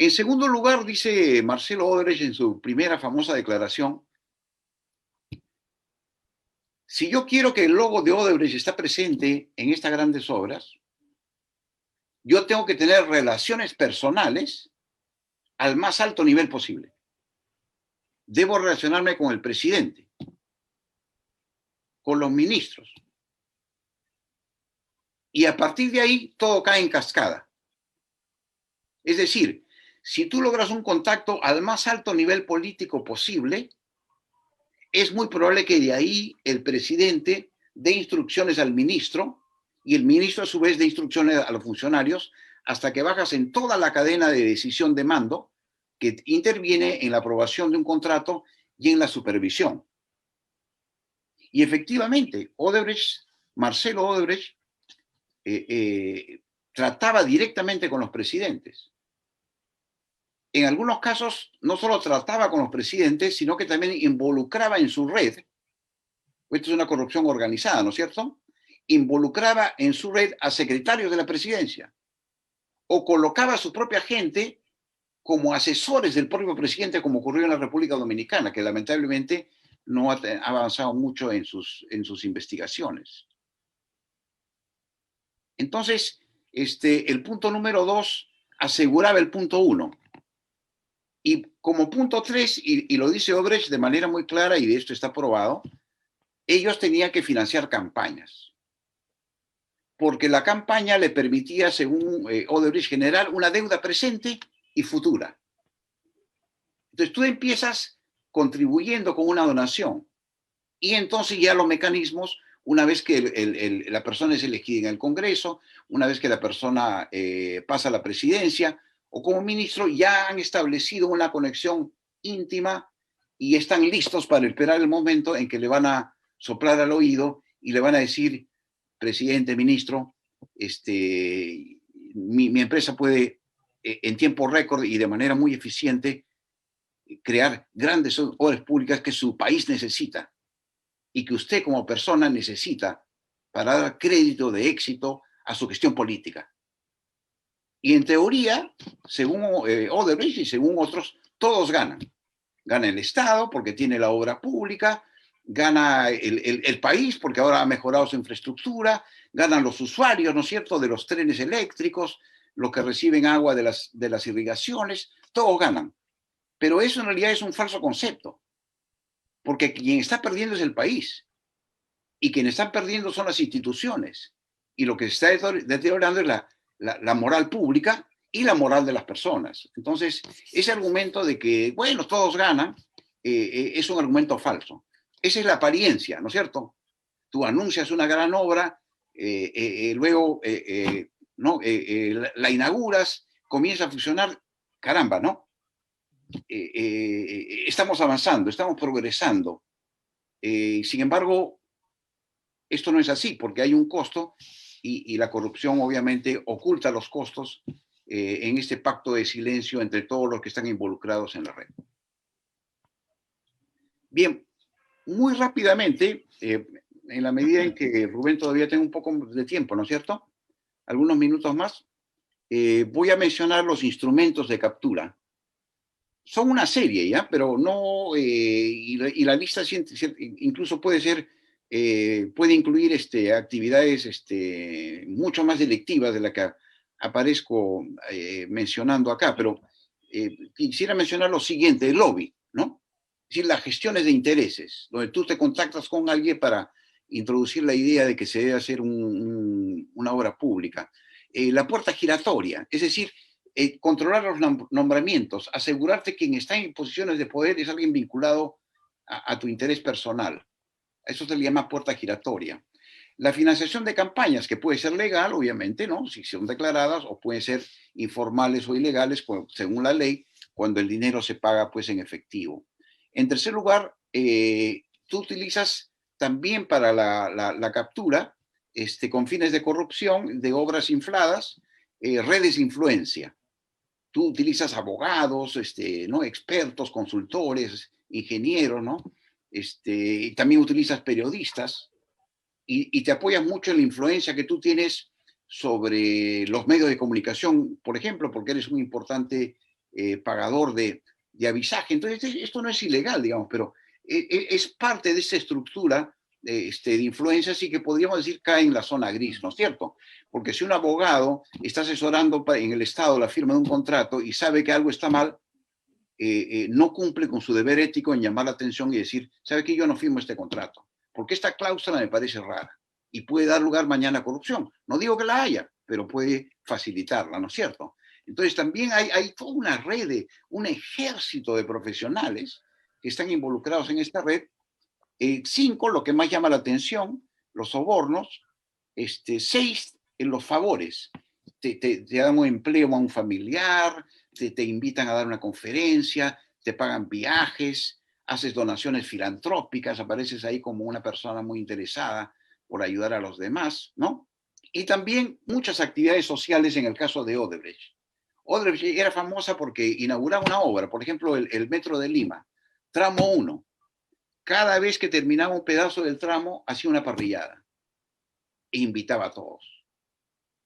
En segundo lugar, dice Marcelo Odebrecht en su primera famosa declaración, Si yo quiero que el logo de Odebrecht esté presente en estas grandes obras, yo tengo que tener relaciones personales al más alto nivel posible. Debo relacionarme con el presidente, con los ministros. Y a partir de ahí, todo cae en cascada. Es decir, si tú logras un contacto al más alto nivel político posible, es muy probable que de ahí el presidente dé instrucciones al ministro y el ministro a su vez dé instrucciones a los funcionarios hasta que bajas en toda la cadena de decisión de mando que interviene en la aprobación de un contrato y en la supervisión. Y efectivamente, Marcelo Odebrecht, trataba directamente con los presidentes. En algunos casos, no solo trataba con los presidentes, sino que también involucraba en su red, esto es una corrupción organizada, ¿no es cierto? Involucraba en su red a secretarios de la presidencia o colocaba a su propia gente como asesores del propio presidente, como ocurrió en la República Dominicana, que lamentablemente no ha avanzado mucho en sus investigaciones. Entonces, el punto número 2 aseguraba el punto 1. Y como punto 3, y lo dice Odebrecht de manera muy clara, y de esto está probado, ellos tenían que financiar campañas. Porque la campaña le permitía, según Odebrecht, generar una deuda presente y futura. Entonces tú empiezas contribuyendo con una donación. Y entonces ya los mecanismos, una vez que la persona es elegida en el Congreso, una vez que la persona pasa a la presidencia o como ministro, ya han establecido una conexión íntima y están listos para esperar el momento en que le van a soplar al oído y le van a decir, presidente, ministro, mi empresa puede en tiempo récord y de manera muy eficiente crear grandes obras públicas que su país necesita y que usted como persona necesita para dar crédito de éxito a su gestión política. Y en teoría, según Odebrecht y según otros, todos ganan. Gana el Estado porque tiene la obra pública, gana el país porque ahora ha mejorado su infraestructura, ganan los usuarios, ¿no es cierto?, de los trenes eléctricos, los que reciben agua de las irrigaciones, todos ganan. Pero eso en realidad es un falso concepto, porque quien está perdiendo es el país y quienes están perdiendo son las instituciones y lo que se está deteriorando es la moral pública y la moral de las personas. Entonces, ese argumento de que, bueno, todos ganan, es un argumento falso. Esa es la apariencia, ¿no es cierto? Tú anuncias una gran obra, luego ¿no? La inauguras, comienza a funcionar, caramba, ¿no? Estamos avanzando, estamos progresando. Sin embargo, esto no es así porque hay un costo y la corrupción obviamente oculta los costos en este pacto de silencio entre todos los que están involucrados en la red. Bien, muy rápidamente, en la medida en que Rubén todavía tiene un poco de tiempo, ¿no es cierto? Algunos minutos más. Voy a mencionar los instrumentos de captura. Son una serie, ¿ya? Pero no, y la lista incluso puede ser, puede incluir actividades mucho más delictivas de la que aparezco mencionando acá, pero quisiera mencionar lo siguiente, el lobby, ¿no? Es decir, las gestiones de intereses, donde tú te contactas con alguien para introducir la idea de que se debe hacer una obra pública. La puerta giratoria, es decir, controlar los nombramientos, asegurarte que quien está en posiciones de poder es alguien vinculado a tu interés personal. Eso se le llama puerta giratoria. La financiación de campañas, que puede ser legal, obviamente, ¿no? Si son declaradas, o pueden ser informales o ilegales, según la ley, cuando el dinero se paga, pues, en efectivo. En tercer lugar, tú utilizas también para la captura, con fines de corrupción, de obras infladas, redes de influencia. Tú utilizas abogados, ¿no? Expertos, consultores, ingenieros, ¿no? Y también utilizas periodistas y te apoyas mucho en la influencia que tú tienes sobre los medios de comunicación, por ejemplo, porque eres un importante pagador de avisaje. Entonces, esto no es ilegal, digamos, pero es parte de esa estructura de influencia, sí que podríamos decir cae en la zona gris, ¿no es cierto? Porque si un abogado está asesorando en el Estado la firma de un contrato y sabe que algo está mal, no cumple con su deber ético en llamar la atención y decir, ¿sabe qué? Yo no firmo este contrato, porque esta cláusula me parece rara y puede dar lugar mañana a corrupción. No digo que la haya, pero puede facilitarla, ¿no es cierto? Entonces también hay toda una red, un ejército de profesionales que están involucrados en esta red. 5, lo que más llama la atención, los sobornos. 6, los favores. Te dan un empleo a un familiar, te invitan a dar una conferencia, te pagan viajes, haces donaciones filantrópicas, apareces ahí como una persona muy interesada por ayudar a los demás, ¿no? Y también muchas actividades sociales en el caso de Odebrecht. Odebrecht era famosa porque inauguraba una obra, por ejemplo, el Metro de Lima, tramo 1. Cada vez que terminaba un pedazo del tramo, hacía una parrillada e invitaba a todos.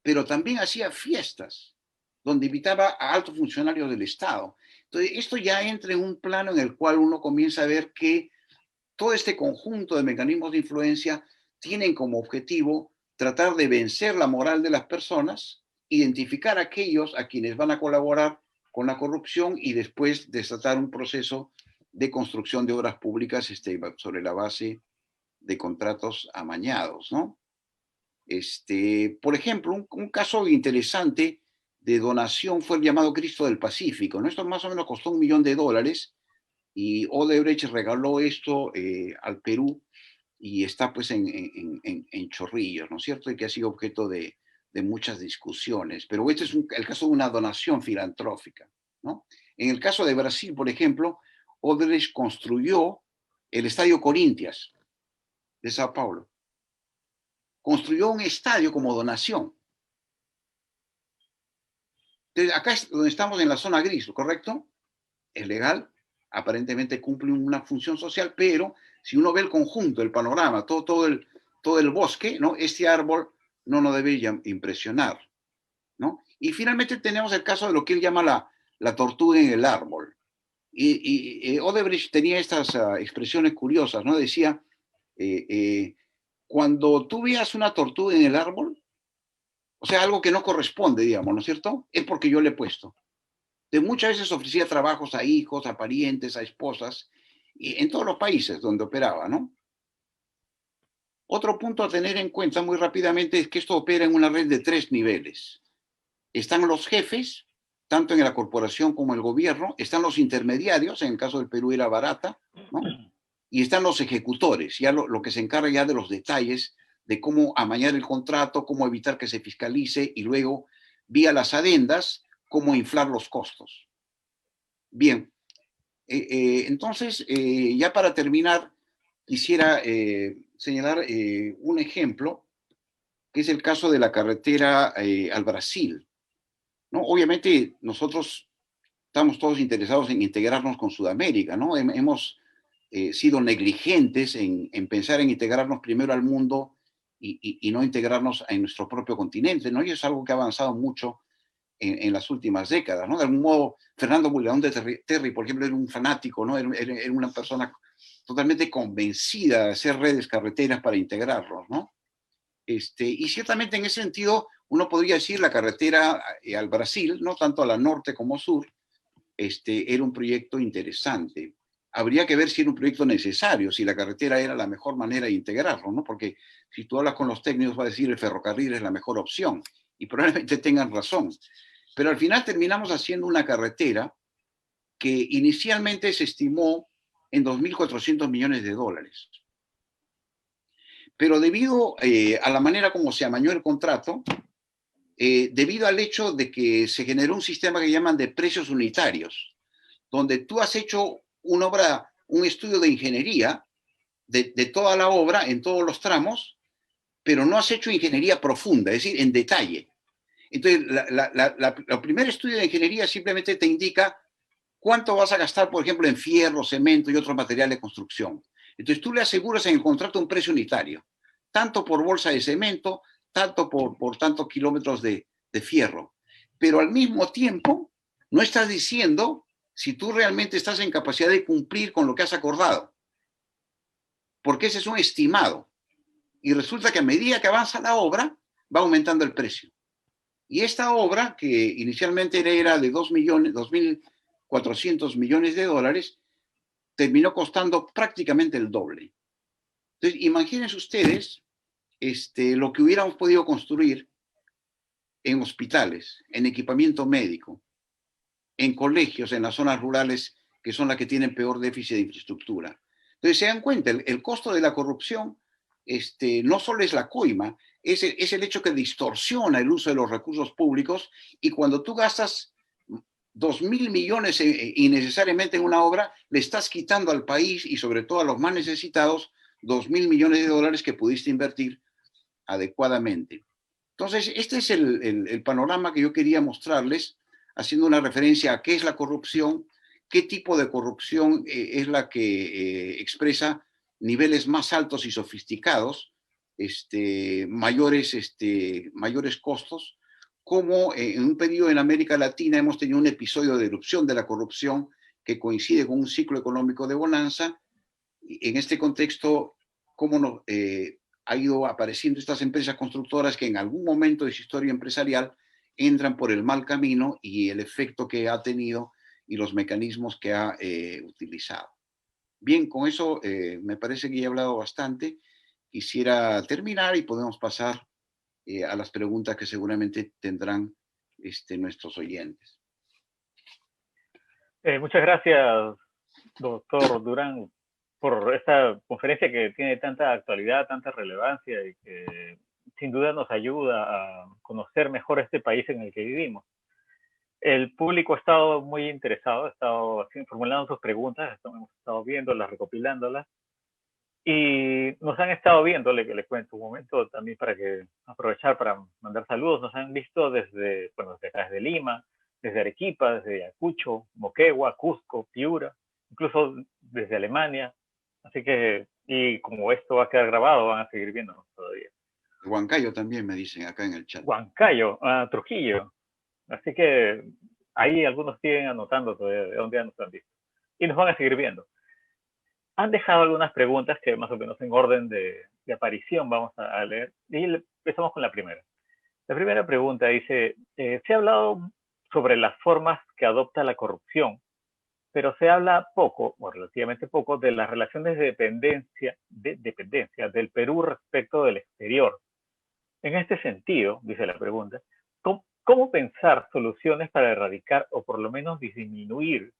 Pero también hacía fiestas, donde invitaba a altos funcionarios del Estado. Entonces, esto ya entra en un plano en el cual uno comienza a ver que todo este conjunto de mecanismos de influencia tienen como objetivo tratar de vencer la moral de las personas, identificar a aquellos a quienes van a colaborar con la corrupción y después desatar un proceso de construcción de obras públicas sobre la base de contratos amañados, ¿no? Por ejemplo, un caso interesante de donación fue el llamado Cristo del Pacífico, ¿no? Esto más o menos costó $1 millón y Odebrecht regaló esto al Perú y está pues en Chorrillos, ¿no es cierto? Y que ha sido objeto de muchas discusiones. Pero este es el caso de una donación filantrófica, ¿no? En el caso de Brasil, por ejemplo, Odebrecht construyó el Estadio Corinthians de Sao Paulo. Construyó un estadio como donación. Entonces, acá es donde estamos en la zona gris, ¿correcto? Es legal, aparentemente cumple una función social, pero si uno ve el conjunto, el panorama, todo el bosque, ¿no? Este árbol no nos debe impresionar, ¿no? Y finalmente tenemos el caso de lo que él llama la tortuga en el árbol. Y Odebrecht tenía estas expresiones curiosas, ¿no? Decía, cuando tú veas una tortuga en el árbol, o sea, algo que no corresponde, digamos, ¿no es cierto? Es porque yo le he puesto. De muchas veces ofrecía trabajos a hijos, a parientes, a esposas, y en todos los países donde operaba, ¿no? Otro punto a tener en cuenta muy rápidamente es que esto opera en una red de 3 niveles. Están los jefes, tanto en la corporación como en el gobierno, están los intermediarios, en el caso del Perú era Barata, ¿no? Y están los ejecutores, ya lo que se encarga ya de los detalles de cómo amañar el contrato, cómo evitar que se fiscalice y luego, vía las adendas, cómo inflar los costos. Bien, entonces, ya para terminar, quisiera señalar un ejemplo, que es el caso de la carretera al Brasil, ¿no? Obviamente, nosotros estamos todos interesados en integrarnos con Sudamérica, ¿no? Hemos sido negligentes en pensar en integrarnos primero al mundo y no integrarnos en nuestro propio continente, ¿no? Y es algo que ha avanzado mucho en las últimas décadas, ¿no? De algún modo, Fernando Mullerón de Terry, por ejemplo, era un fanático, ¿no? Era una persona totalmente convencida de hacer redes carreteras para integrarlos, ¿no? Y ciertamente en ese sentido, uno podría decir la carretera al Brasil, no tanto a la norte como sur, era un proyecto interesante. Habría que ver si era un proyecto necesario, si la carretera era la mejor manera de integrarlo, ¿no? Porque si tú hablas con los técnicos, va a decir el ferrocarril es la mejor opción, y probablemente tengan razón. Pero al final terminamos haciendo una carretera que inicialmente se estimó en $2.400 millones. Pero debido a la manera como se amañó el contrato, debido al hecho de que se generó un sistema que llaman de precios unitarios, donde tú has hecho una obra, un estudio de ingeniería de toda la obra en todos los tramos, pero no has hecho ingeniería profunda, es decir, en detalle. Entonces, el primer estudio de ingeniería simplemente te indica cuánto vas a gastar, por ejemplo, en fierro, cemento y otros materiales de construcción. Entonces, tú le aseguras en el contrato un precio unitario, tanto por bolsa de cemento, tanto por tantos kilómetros de fierro. Pero al mismo tiempo, no estás diciendo si tú realmente estás en capacidad de cumplir con lo que has acordado. Porque ese es un estimado. Y resulta que a medida que avanza la obra, va aumentando el precio. Y esta obra, que inicialmente era de 2.400 millones de dólares, terminó costando prácticamente el doble. Entonces, imagínense ustedes lo que hubiéramos podido construir en hospitales, en equipamiento médico, en colegios, en las zonas rurales, que son las que tienen peor déficit de infraestructura. Entonces, se dan cuenta, el costo de la corrupción no solo es la coima, es el hecho que distorsiona el uso de los recursos públicos, y cuando tú gastas 2.000 millones innecesariamente en una obra, le estás quitando al país y sobre todo a los más necesitados 2.000 millones de dólares que pudiste invertir adecuadamente. Entonces, este es el panorama que yo quería mostrarles, haciendo una referencia a qué es la corrupción, qué tipo de corrupción es la que expresa niveles más altos y sofisticados, mayores costos, como en un periodo en América Latina hemos tenido un episodio de erupción de la corrupción que coincide con un ciclo económico de bonanza. En este contexto, cómo no, ha ido apareciendo estas empresas constructoras que en algún momento de su historia empresarial entran por el mal camino, y el efecto que ha tenido y los mecanismos que ha utilizado. Bien, con eso me parece que ya he hablado bastante. Quisiera terminar y podemos pasar a las preguntas que seguramente tendrán nuestros oyentes. Muchas gracias, doctor Durán, por esta conferencia que tiene tanta actualidad, tanta relevancia y que sin duda nos ayuda a conocer mejor este país en el que vivimos. El público ha estado muy interesado, ha estado formulando sus preguntas, hemos estado viéndolas, recopilándolas, y nos han estado viendo, le cuento un momento también para que aprovechar para mandar saludos. Nos han visto desde acá, desde Lima, desde Arequipa, desde Ayacucho, Moquegua, Cusco, Piura, incluso desde Alemania. Así que, y como esto va a quedar grabado, van a seguir viéndonos todavía. Huancayo también me dicen acá en el chat. Huancayo, Trujillo. Así que ahí algunos siguen anotando todavía de dónde nos han visto. Y nos van a seguir viendo. Han dejado algunas preguntas que más o menos en orden de aparición vamos a leer. Y empezamos con la primera. La primera pregunta dice, se ha hablado sobre las formas que adopta la corrupción, pero se habla poco, o relativamente poco, de las relaciones de dependencia del Perú respecto del exterior. En este sentido, dice la pregunta, ¿cómo pensar soluciones para erradicar o por lo menos disminuir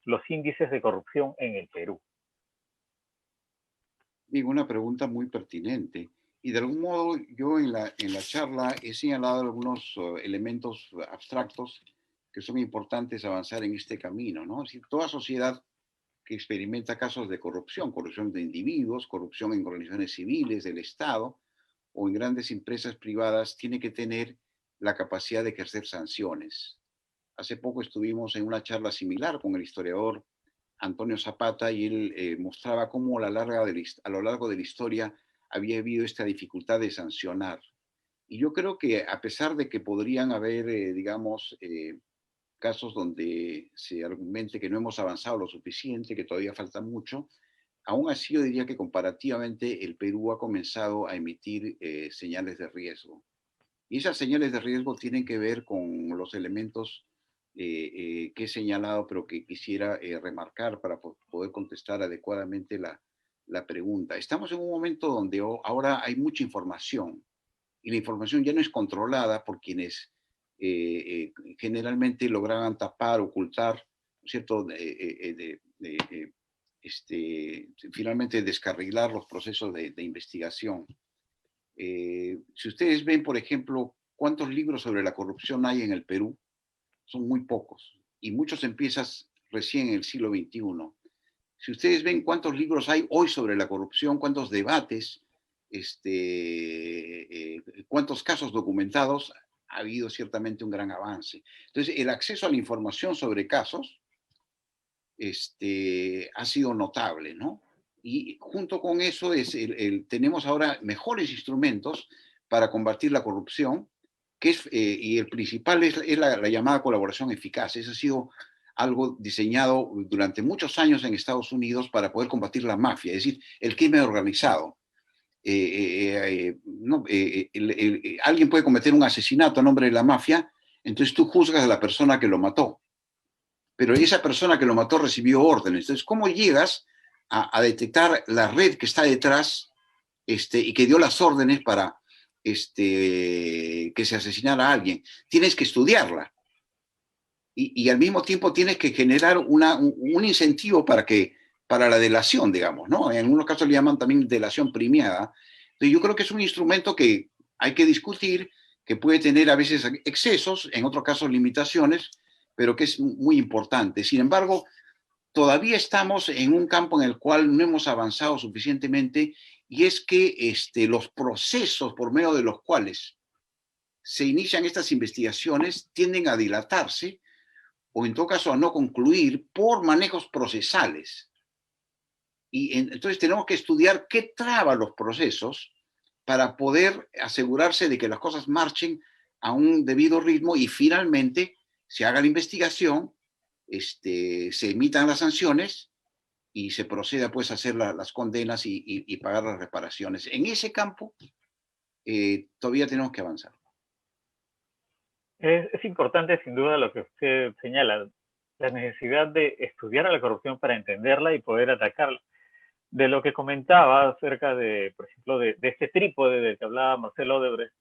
los índices de corrupción en el Perú? Digo, una pregunta muy pertinente. Y de algún modo yo en la charla he señalado algunos elementos abstractos que son importantes avanzar en este camino, ¿no? Es decir, toda sociedad que experimenta casos de corrupción de individuos, corrupción en organizaciones civiles, del Estado o en grandes empresas privadas, tiene que tener la capacidad de ejercer sanciones. Hace poco estuvimos en una charla similar con el historiador Antonio Zapata, y él mostraba cómo a lo largo de la historia había habido esta dificultad de sancionar. Y yo creo que a pesar de que podrían haber, casos donde se argumente que no hemos avanzado lo suficiente, que todavía falta mucho, aún así yo diría que comparativamente el Perú ha comenzado a emitir señales de riesgo. Y esas señales de riesgo tienen que ver con los elementos que he señalado, pero que quisiera remarcar para poder contestar adecuadamente la pregunta. Estamos en un momento donde ahora hay mucha información, y la información ya no es controlada por quienes generalmente lograban tapar, ocultar, ¿no es cierto?, finalmente descarrilar los procesos de investigación. Si ustedes ven, por ejemplo, cuántos libros sobre la corrupción hay en el Perú, son muy pocos, y muchos empiezan recién en el siglo XXI. Si ustedes ven cuántos libros hay hoy sobre la corrupción, cuántos debates, cuántos casos documentados, ha habido ciertamente un gran avance. Entonces, el acceso a la información sobre casos ha sido notable, ¿no? Y junto con eso tenemos ahora mejores instrumentos para combatir la corrupción, y el principal es la llamada colaboración eficaz. Eso ha sido algo diseñado durante muchos años en Estados Unidos para poder combatir la mafia, es decir, el crimen organizado. alguien puede cometer un asesinato a nombre de la mafia, entonces tú juzgas a la persona que lo mató, pero esa persona que lo mató recibió órdenes. Entonces, ¿cómo llegas a detectar la red que está detrás y que dio las órdenes para que se asesinara a alguien? Tienes que estudiarla y al mismo tiempo tienes que generar un incentivo para la delación, digamos, ¿no? En algunos casos le llaman también delación premiada. Entonces, yo creo que es un instrumento que hay que discutir, que puede tener a veces excesos, en otros casos limitaciones, pero que es muy importante. Sin embargo, todavía estamos en un campo en el cual no hemos avanzado suficientemente, y es que los procesos por medio de los cuales se inician estas investigaciones tienden a dilatarse o en todo caso a no concluir por manejos procesales. Y entonces tenemos que estudiar qué traba los procesos para poder asegurarse de que las cosas marchen a un debido ritmo y finalmente se haga la investigación, se emitan las sanciones y se proceda pues a hacer las condenas y pagar las reparaciones. En ese campo todavía tenemos que avanzar. Es importante, sin duda, lo que usted señala, la necesidad de estudiar a la corrupción para entenderla y poder atacarla. De lo que comentaba acerca de, por ejemplo, de este trípode del que hablaba Marcelo Odebrecht,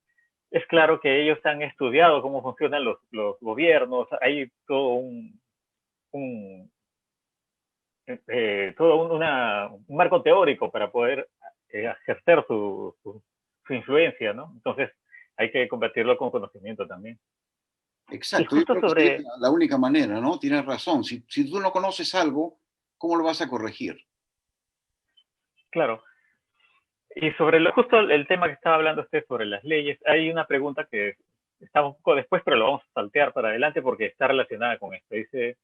es claro que ellos han estudiado cómo funcionan los gobiernos, hay todo un un marco teórico para poder ejercer su influencia, ¿no? Entonces hay que combatirlo con conocimiento también. Y Exacto, yo justo creo que sería sobre, la única manera, ¿no? Tienes razón. Si tú no conoces algo, ¿cómo lo vas a corregir? claro, y sobre justo el tema que estaba hablando usted sobre las leyes, hay una pregunta que está un poco después, pero lo vamos a saltear para adelante porque está relacionada con esto. Dice,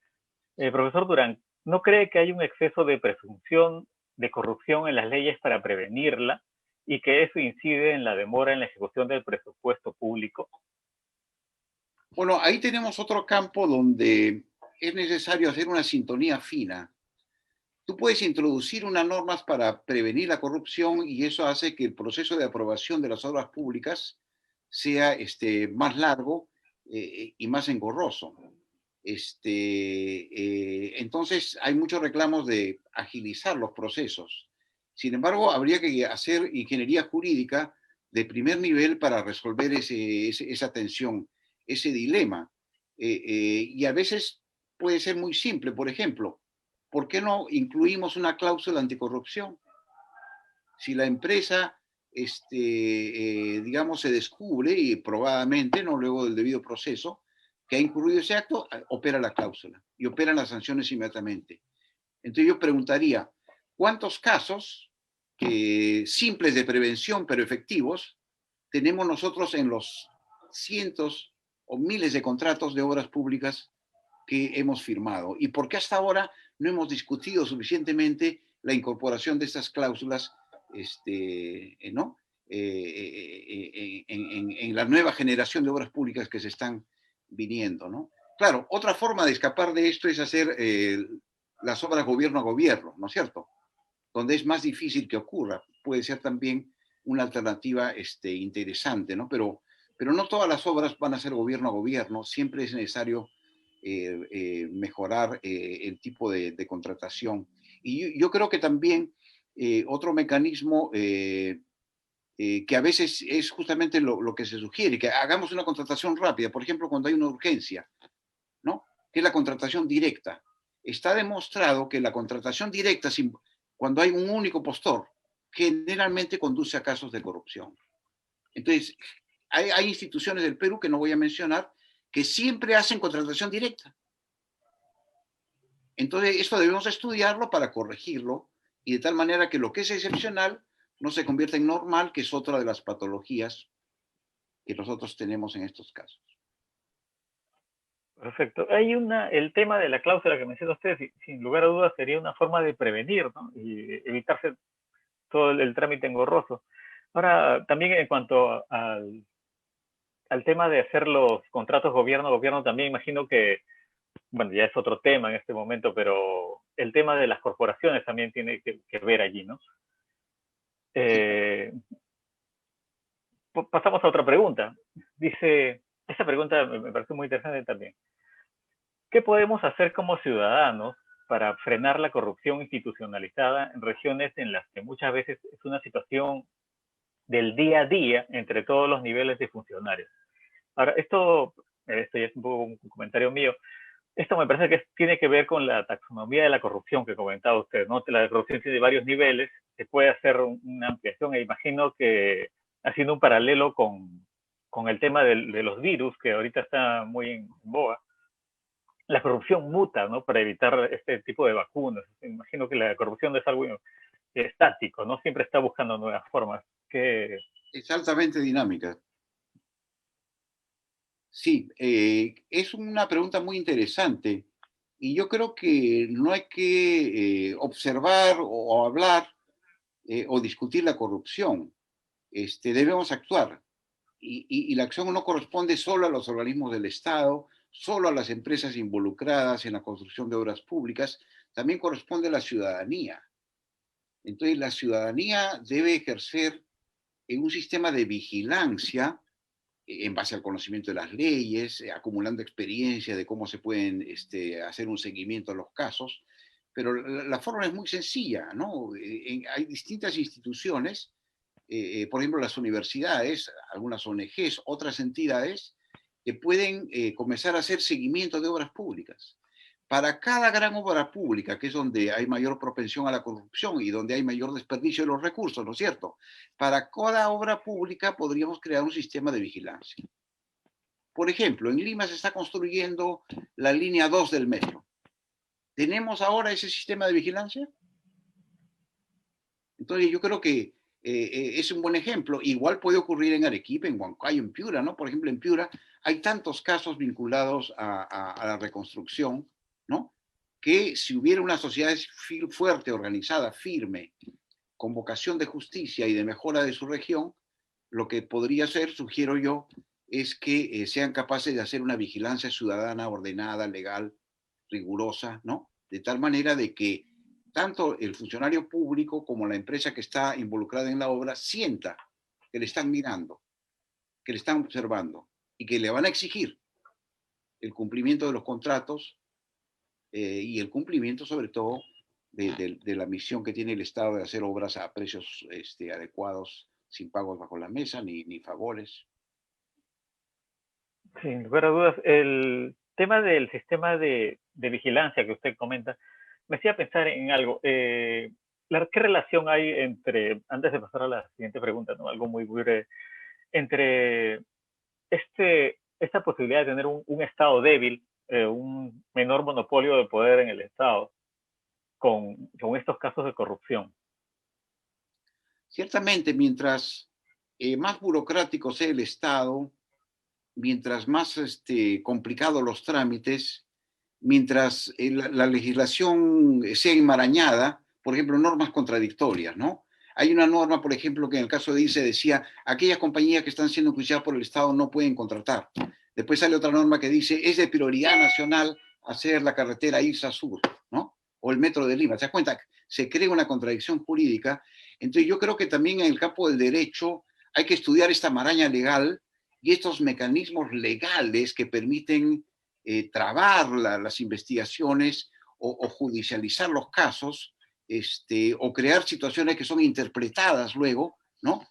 profesor Durán, ¿no cree que hay un exceso de presunción de corrupción en las leyes para prevenirla y que eso incide en la demora en la ejecución del presupuesto público? Bueno, ahí tenemos otro campo donde es necesario hacer una sintonía fina. Tú puedes introducir unas normas para prevenir la corrupción y eso hace que el proceso de aprobación de las obras públicas sea más largo y más engorroso. Entonces, hay muchos reclamos de agilizar los procesos. Sin embargo, habría que hacer ingeniería jurídica de primer nivel para resolver esa tensión, ese dilema. Y a veces puede ser muy simple. Por ejemplo, ¿por qué no incluimos una cláusula anticorrupción? Si la empresa, digamos, se descubre y probadamente, no luego del debido proceso, que ha incurrido ese acto, opera la cláusula y operan las sanciones inmediatamente. Entonces yo preguntaría, ¿cuántos casos simples de prevención pero efectivos tenemos nosotros en los cientos o miles de contratos de obras públicas que hemos firmado? ¿Y por qué hasta ahora no hemos discutido suficientemente la incorporación de estas cláusulas, ¿no? En la nueva generación de obras públicas que se están viniendo, ¿no? Claro, otra forma de escapar de esto es hacer las obras gobierno a gobierno, ¿no es cierto? Donde es más difícil que ocurra. Puede ser también una alternativa interesante, ¿no? Pero no todas las obras van a ser gobierno a gobierno, siempre es necesario mejorar el tipo de contratación. Y yo creo que también otro mecanismo que a veces es justamente lo que se sugiere, que hagamos una contratación rápida, por ejemplo, cuando hay una urgencia, ¿no? Que es la contratación directa. Está demostrado que la contratación directa, cuando hay un único postor, generalmente conduce a casos de corrupción. Entonces, hay instituciones del Perú, que no voy a mencionar, que siempre hacen contratación directa. Entonces, esto debemos estudiarlo para corregirlo y de tal manera que lo que es excepcional no se convierta en normal, que es otra de las patologías que nosotros tenemos en estos casos. Perfecto. Hay el tema de la cláusula que menciona usted, sin lugar a dudas, sería una forma de prevenir, ¿no? Y evitarse todo el trámite engorroso. Ahora, también en cuanto al tema de hacer los contratos gobierno a gobierno, también imagino que, bueno, ya es otro tema en este momento, pero el tema de las corporaciones también tiene que ver allí, ¿no? Sí. Eh, Pasamos a otra pregunta. Dice, esta pregunta me parece muy interesante también. ¿Qué podemos hacer como ciudadanos para frenar la corrupción institucionalizada en regiones en las que muchas veces es una situación del día a día entre todos los niveles de funcionarios? Ahora, esto ya es un poco un comentario mío, esto me parece que tiene que ver con la taxonomía de la corrupción que comentaba usted, ¿no? La corrupción tiene varios niveles, se puede hacer una ampliación e imagino que haciendo un paralelo con el tema de los virus, que ahorita está muy en boga, la corrupción muta, ¿no? Para evitar este tipo de vacunas. Imagino que la corrupción no es algo estático, ¿no? Siempre está buscando nuevas formas. Que Es altamente dinámica. Sí, es una pregunta muy interesante y yo creo que no hay que observar o hablar o discutir la corrupción. Debemos actuar y la acción no corresponde solo a los organismos del Estado, solo a las empresas involucradas en la construcción de obras públicas, también corresponde a la ciudadanía. Entonces, la ciudadanía debe ejercer en un sistema de vigilancia en base al conocimiento de las leyes, acumulando experiencia de cómo se pueden hacer un seguimiento a los casos, pero la forma es muy sencilla, ¿no? Hay distintas instituciones, por ejemplo, las universidades, algunas ONGs, otras entidades, que pueden comenzar a hacer seguimiento de obras públicas. Para cada gran obra pública, que es donde hay mayor propensión a la corrupción y donde hay mayor desperdicio de los recursos, ¿no es cierto? Para cada obra pública podríamos crear un sistema de vigilancia. Por ejemplo, en Lima se está construyendo la línea 2 del metro. ¿Tenemos ahora ese sistema de vigilancia? Entonces yo creo que es un buen ejemplo. Igual puede ocurrir en Arequipa, en Huancayo, en Piura, ¿no? Por ejemplo, en Piura hay tantos casos vinculados a la reconstrucción, ¿no? Que si hubiera una sociedad fuerte, organizada, firme, con vocación de justicia y de mejora de su región, lo que podría ser, sugiero yo, es que sean capaces de hacer una vigilancia ciudadana ordenada, legal, rigurosa, ¿no? De tal manera de que tanto el funcionario público como la empresa que está involucrada en la obra sienta que le están mirando, que le están observando y que le van a exigir el cumplimiento de los contratos y el cumplimiento sobre todo de la misión que tiene el Estado de hacer obras a precios adecuados, sin pagos bajo la mesa ni favores. sin lugar a dudas, el tema del sistema de vigilancia que usted comenta me hacía pensar en algo. ¿Qué relación hay entre, antes de pasar a la siguiente pregunta, ¿no? Algo muy breve, entre esta posibilidad de tener un Estado débil, un menor monopolio de poder en el Estado, con estos casos de corrupción? Ciertamente, mientras más burocrático sea el Estado, mientras más complicados los trámites, mientras la legislación sea enmarañada, por ejemplo, normas contradictorias, ¿no? Hay una norma, por ejemplo, que en el caso de IRSE decía, aquellas compañías que están siendo enjuiciadas por el Estado no pueden contratar. Después sale otra norma que dice, es de prioridad nacional hacer la carretera IRSA Sur, ¿no? O el metro de Lima. ¿Se das cuenta? Se crea una contradicción jurídica. Entonces yo creo que también en el campo del derecho hay que estudiar esta maraña legal y estos mecanismos legales que permiten trabar las investigaciones o judicializar los casos, o crear situaciones que son interpretadas luego, ¿no?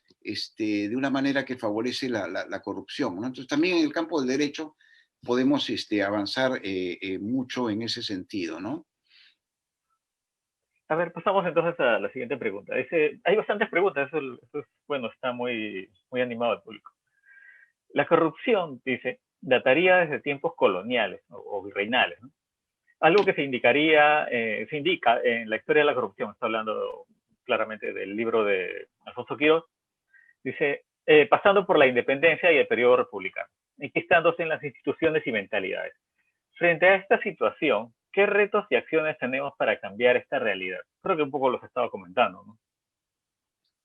De una manera que favorece la corrupción, ¿no? Entonces también en el campo del derecho podemos avanzar mucho en ese sentido, ¿no? A ver, pasamos entonces a la siguiente pregunta. Hay bastantes preguntas, eso es bueno, está muy animado el público. La corrupción, dice, dataría desde tiempos coloniales o virreinales, ¿no? Algo que se indica en la historia de la corrupción, está hablando claramente del libro de Alfonso Quirós, dice, pasando por la independencia y el periodo republicano, enquistándose en las instituciones y mentalidades. Frente a esta situación, ¿qué retos y acciones tenemos para cambiar esta realidad? Creo que un poco los estaba comentando, ¿no?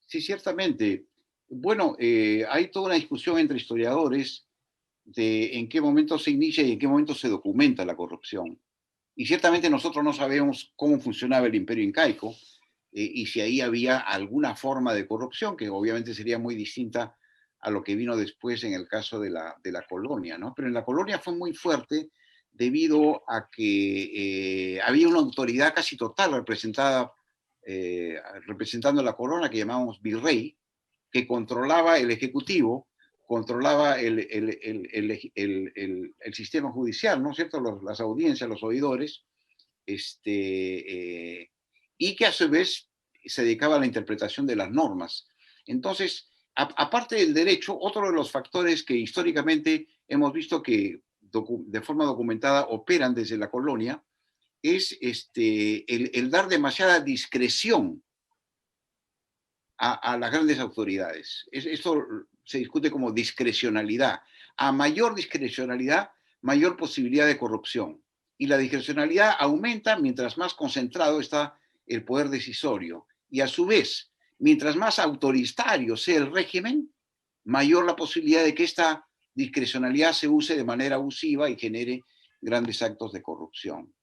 Sí, ciertamente. Bueno, hay toda una discusión entre historiadores de en qué momento se inicia y en qué momento se documenta la corrupción. Y ciertamente nosotros no sabemos cómo funcionaba el imperio incaico y si ahí había alguna forma de corrupción, que obviamente sería muy distinta a lo que vino después en el caso de la colonia, ¿no? Pero en la colonia fue muy fuerte debido a que había una autoridad casi total representada, representando la corona, que llamamos virrey, que controlaba el ejecutivo, controlaba el sistema judicial, ¿no es cierto? Las audiencias, los oidores, y que a su vez se dedicaba a la interpretación de las normas. Entonces, aparte del derecho, otro de los factores que históricamente hemos visto que de forma documentada operan desde la colonia es el dar demasiada discreción a las grandes autoridades. Esto se discute como discrecionalidad. A mayor discrecionalidad, mayor posibilidad de corrupción. Y la discrecionalidad aumenta mientras más concentrado está el poder decisorio. Y a su vez, mientras más autoritario sea el régimen, mayor la posibilidad de que esta discrecionalidad se use de manera abusiva y genere grandes actos de corrupción.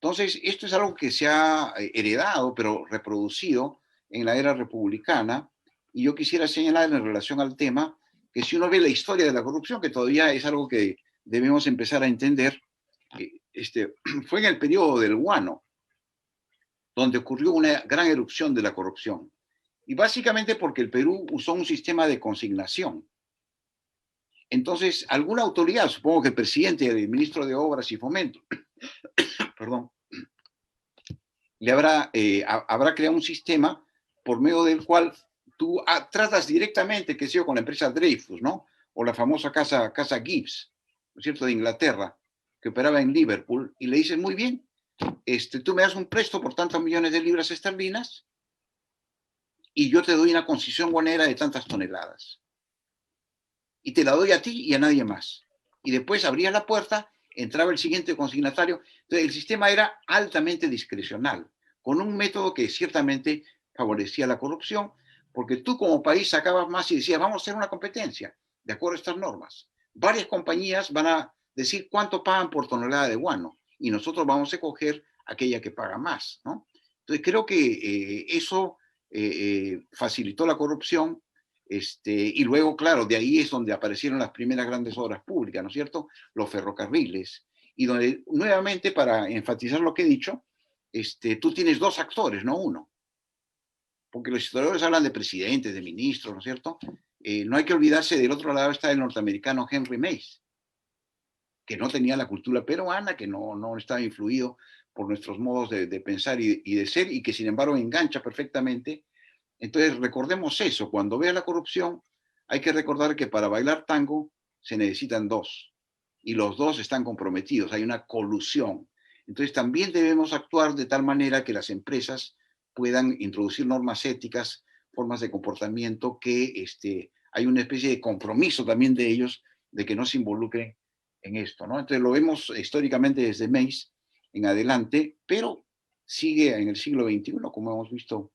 Entonces, esto es algo que se ha heredado, pero reproducido en la era republicana. Y yo quisiera señalar en relación al tema que si uno ve la historia de la corrupción, que todavía es algo que debemos empezar a entender, fue en el periodo del Guano, donde ocurrió una gran erupción de la corrupción. Y básicamente porque el Perú usó un sistema de consignación. Entonces, alguna autoridad, supongo que el presidente, el ministro de Obras y Fomento, perdón, habrá creado un sistema por medio del cual tú tratas directamente, que sea con la empresa Dreyfus, ¿no? O la famosa casa Gibbs, ¿no es cierto?, de Inglaterra, que operaba en Liverpool, y le dices, muy bien, tú me das un préstamo por tantos millones de libras esterlinas y yo te doy una concesión guanera de tantas toneladas. Y te la doy a ti y a nadie más. Y después abrías la puerta, entraba el siguiente consignatario. Entonces, el sistema era altamente discrecional, con un método que ciertamente favorecía la corrupción, porque tú como país sacabas más y decías, vamos a hacer una competencia, de acuerdo a estas normas. Varias compañías van a decir cuánto pagan por tonelada de guano, y nosotros vamos a coger aquella que paga más, ¿no? Entonces, creo que eso facilitó la corrupción. Y luego, claro, de ahí es donde aparecieron las primeras grandes obras públicas, ¿no es cierto? Los ferrocarriles. Y donde, nuevamente, para enfatizar lo que he dicho, tú tienes dos actores, no uno. Porque los historiadores hablan de presidentes, de ministros, ¿no es cierto? No hay que olvidarse, del otro lado está el norteamericano Henry Mays, que no tenía la cultura peruana, que no estaba influido por nuestros modos de pensar y de ser, y que sin embargo engancha perfectamente. Entonces, recordemos eso, cuando vea la corrupción, hay que recordar que para bailar tango se necesitan dos, y los dos están comprometidos, hay una colusión. Entonces, también debemos actuar de tal manera que las empresas puedan introducir normas éticas, formas de comportamiento, que hay una especie de compromiso también de ellos de que no se involucren en esto, ¿no? Entonces, lo vemos históricamente desde Mays en adelante, pero sigue en el siglo XXI, como hemos visto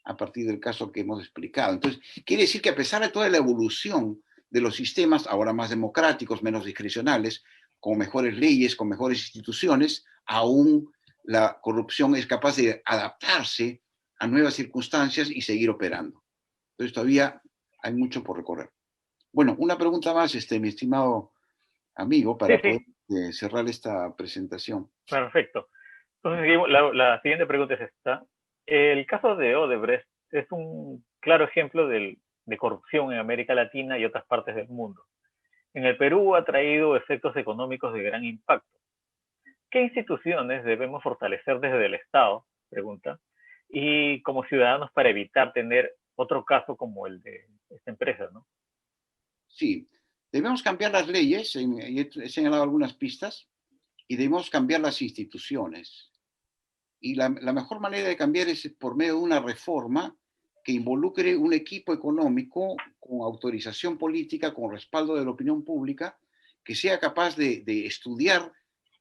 a partir del caso que hemos explicado. Entonces, quiere decir que a pesar de toda la evolución de los sistemas, ahora más democráticos, menos discrecionales, con mejores leyes, con mejores instituciones, aún la corrupción es capaz de adaptarse a nuevas circunstancias y seguir operando. Entonces, todavía hay mucho por recorrer. Bueno, una pregunta más, mi estimado amigo, Sí, para poder sí, cerrar esta presentación. perfecto. Entonces, la siguiente pregunta es esta. El caso de Odebrecht es un claro ejemplo de corrupción en América Latina y otras partes del mundo. En el Perú ha traído efectos económicos de gran impacto. ¿Qué instituciones debemos fortalecer desde el Estado? Pregunta. Y como ciudadanos para evitar tener otro caso como el de esta empresa, ¿no? Sí, debemos cambiar las leyes, y he señalado algunas pistas, y debemos cambiar las instituciones. Y la mejor manera de cambiar es por medio de una reforma que involucre un equipo económico con autorización política, con respaldo de la opinión pública, que sea capaz de estudiar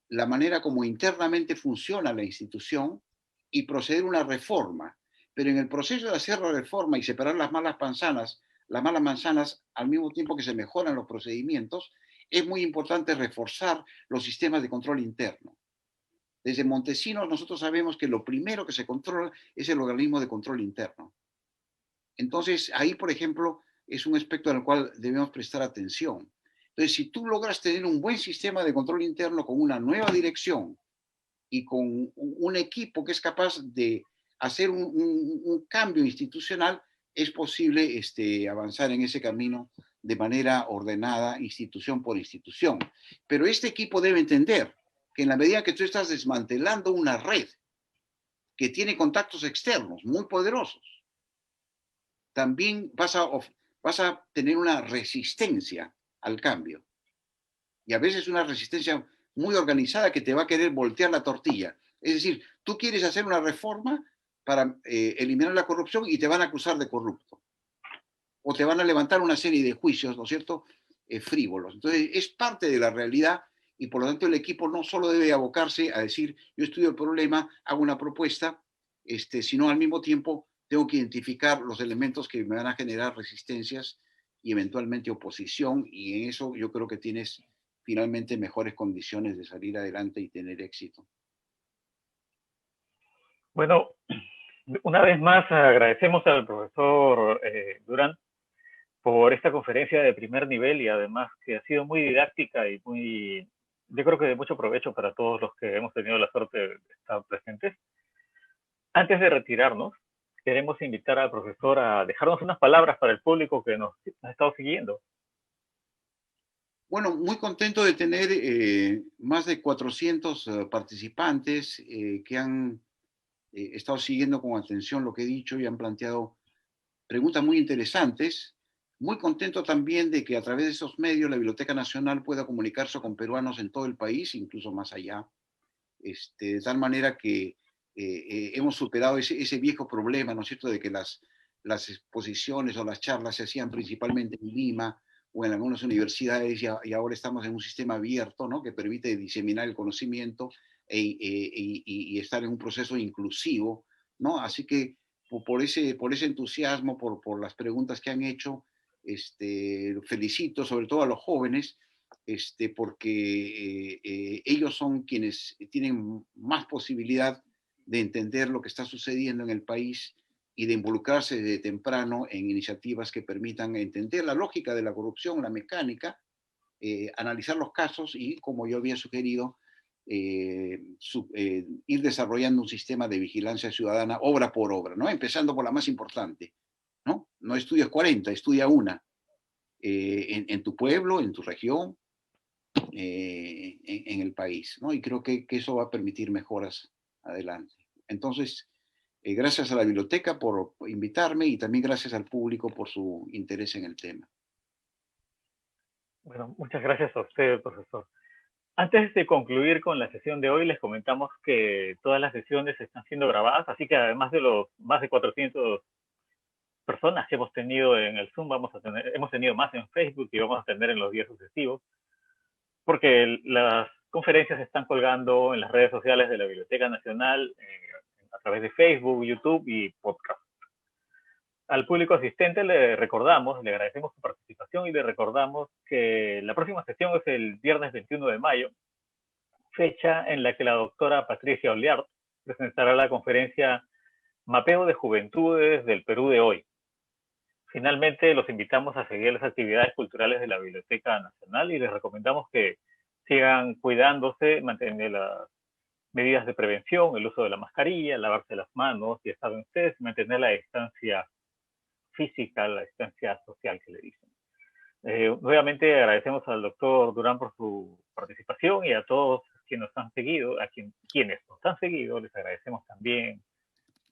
la manera como internamente funciona la institución y proceder a una reforma. Pero en el proceso de hacer la reforma y separar las malas manzanas al mismo tiempo que se mejoran los procedimientos, es muy importante reforzar los sistemas de control interno. Desde Montesinos nosotros sabemos que lo primero que se controla es el organismo de control interno. Entonces, ahí, por ejemplo, es un aspecto al cual debemos prestar atención. Entonces, si tú logras tener un buen sistema de control interno con una nueva dirección y con un equipo que es capaz de hacer un cambio institucional, es posible avanzar en ese camino de manera ordenada, institución por institución. Pero este equipo debe entender que en la medida que tú estás desmantelando una red que tiene contactos externos muy poderosos, también vas a tener una resistencia al cambio. Y a veces una resistencia muy organizada que te va a querer voltear la tortilla. Es decir, tú quieres hacer una reforma para eliminar la corrupción y te van a acusar de corrupto. O te van a levantar una serie de juicios, ¿no es cierto?, frívolos. Entonces, es parte de la realidad y por lo tanto el equipo no solo debe abocarse a decir, yo estudio el problema, hago una propuesta, sino al mismo tiempo tengo que identificar los elementos que me van a generar resistencias y eventualmente oposición, y en eso yo creo que tienes finalmente mejores condiciones de salir adelante y tener éxito. Bueno, una vez más agradecemos al profesor Durán por esta conferencia de primer nivel y además que ha sido muy didáctica y muy, yo creo que de mucho provecho para todos los que hemos tenido la suerte de estar presentes. Antes de retirarnos, queremos invitar al profesor a dejarnos unas palabras para el público que nos ha estado siguiendo. Bueno, muy contento de tener más de 400 participantes que han estado siguiendo con atención lo que he dicho y han planteado preguntas muy interesantes. Muy contento también de que a través de esos medios la Biblioteca Nacional pueda comunicarse con peruanos en todo el país, incluso más allá, de tal manera que hemos superado ese viejo problema, ¿no es cierto?, de que las exposiciones o las charlas se hacían principalmente en Lima o en algunas universidades y ahora estamos en un sistema abierto, ¿no?, que permite diseminar el conocimiento y estar en un proceso inclusivo, ¿no? Así que por ese entusiasmo, por las preguntas que han hecho, felicito sobre todo a los jóvenes, porque ellos son quienes tienen más posibilidad de entender lo que está sucediendo en el país y de involucrarse desde temprano en iniciativas que permitan entender la lógica de la corrupción, la mecánica, analizar los casos y, como yo había sugerido, ir desarrollando un sistema de vigilancia ciudadana obra por obra, ¿no? Empezando por la más importante, ¿no? No estudias 40, estudia una, en tu pueblo, en tu región, en el país, ¿no? Y creo que eso va a permitir mejoras adelante. Entonces, gracias a la biblioteca por invitarme y también gracias al público por su interés en el tema. Bueno, muchas gracias a usted, profesor. Antes de concluir con la sesión de hoy, les comentamos que todas las sesiones están siendo grabadas, así que además de los más de 400 personas que hemos tenido en el Zoom, hemos tenido más en Facebook y vamos a tener en los días sucesivos, porque las conferencias se están colgando en las redes sociales de la Biblioteca Nacional, a través de Facebook, YouTube y podcast. Al público asistente le agradecemos su participación y le recordamos que la próxima sesión es el viernes 21 de mayo, fecha en la que la doctora Patricia Oliart presentará la conferencia Mapeo de Juventudes del Perú de hoy. Finalmente, los invitamos a seguir las actividades culturales de la Biblioteca Nacional y les recomendamos que sigan cuidándose, mantener las medidas de prevención, el uso de la mascarilla, lavarse las manos, ya saben ustedes, mantener la distancia física, la distancia social que le dicen. Nuevamente agradecemos al doctor Durán por su participación y a todos quienes nos han seguido, quienes nos han seguido, les agradecemos también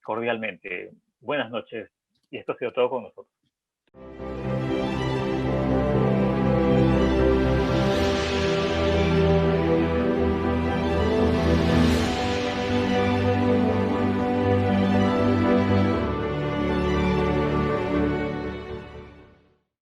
cordialmente. Buenas noches y esto ha sido todo con nosotros.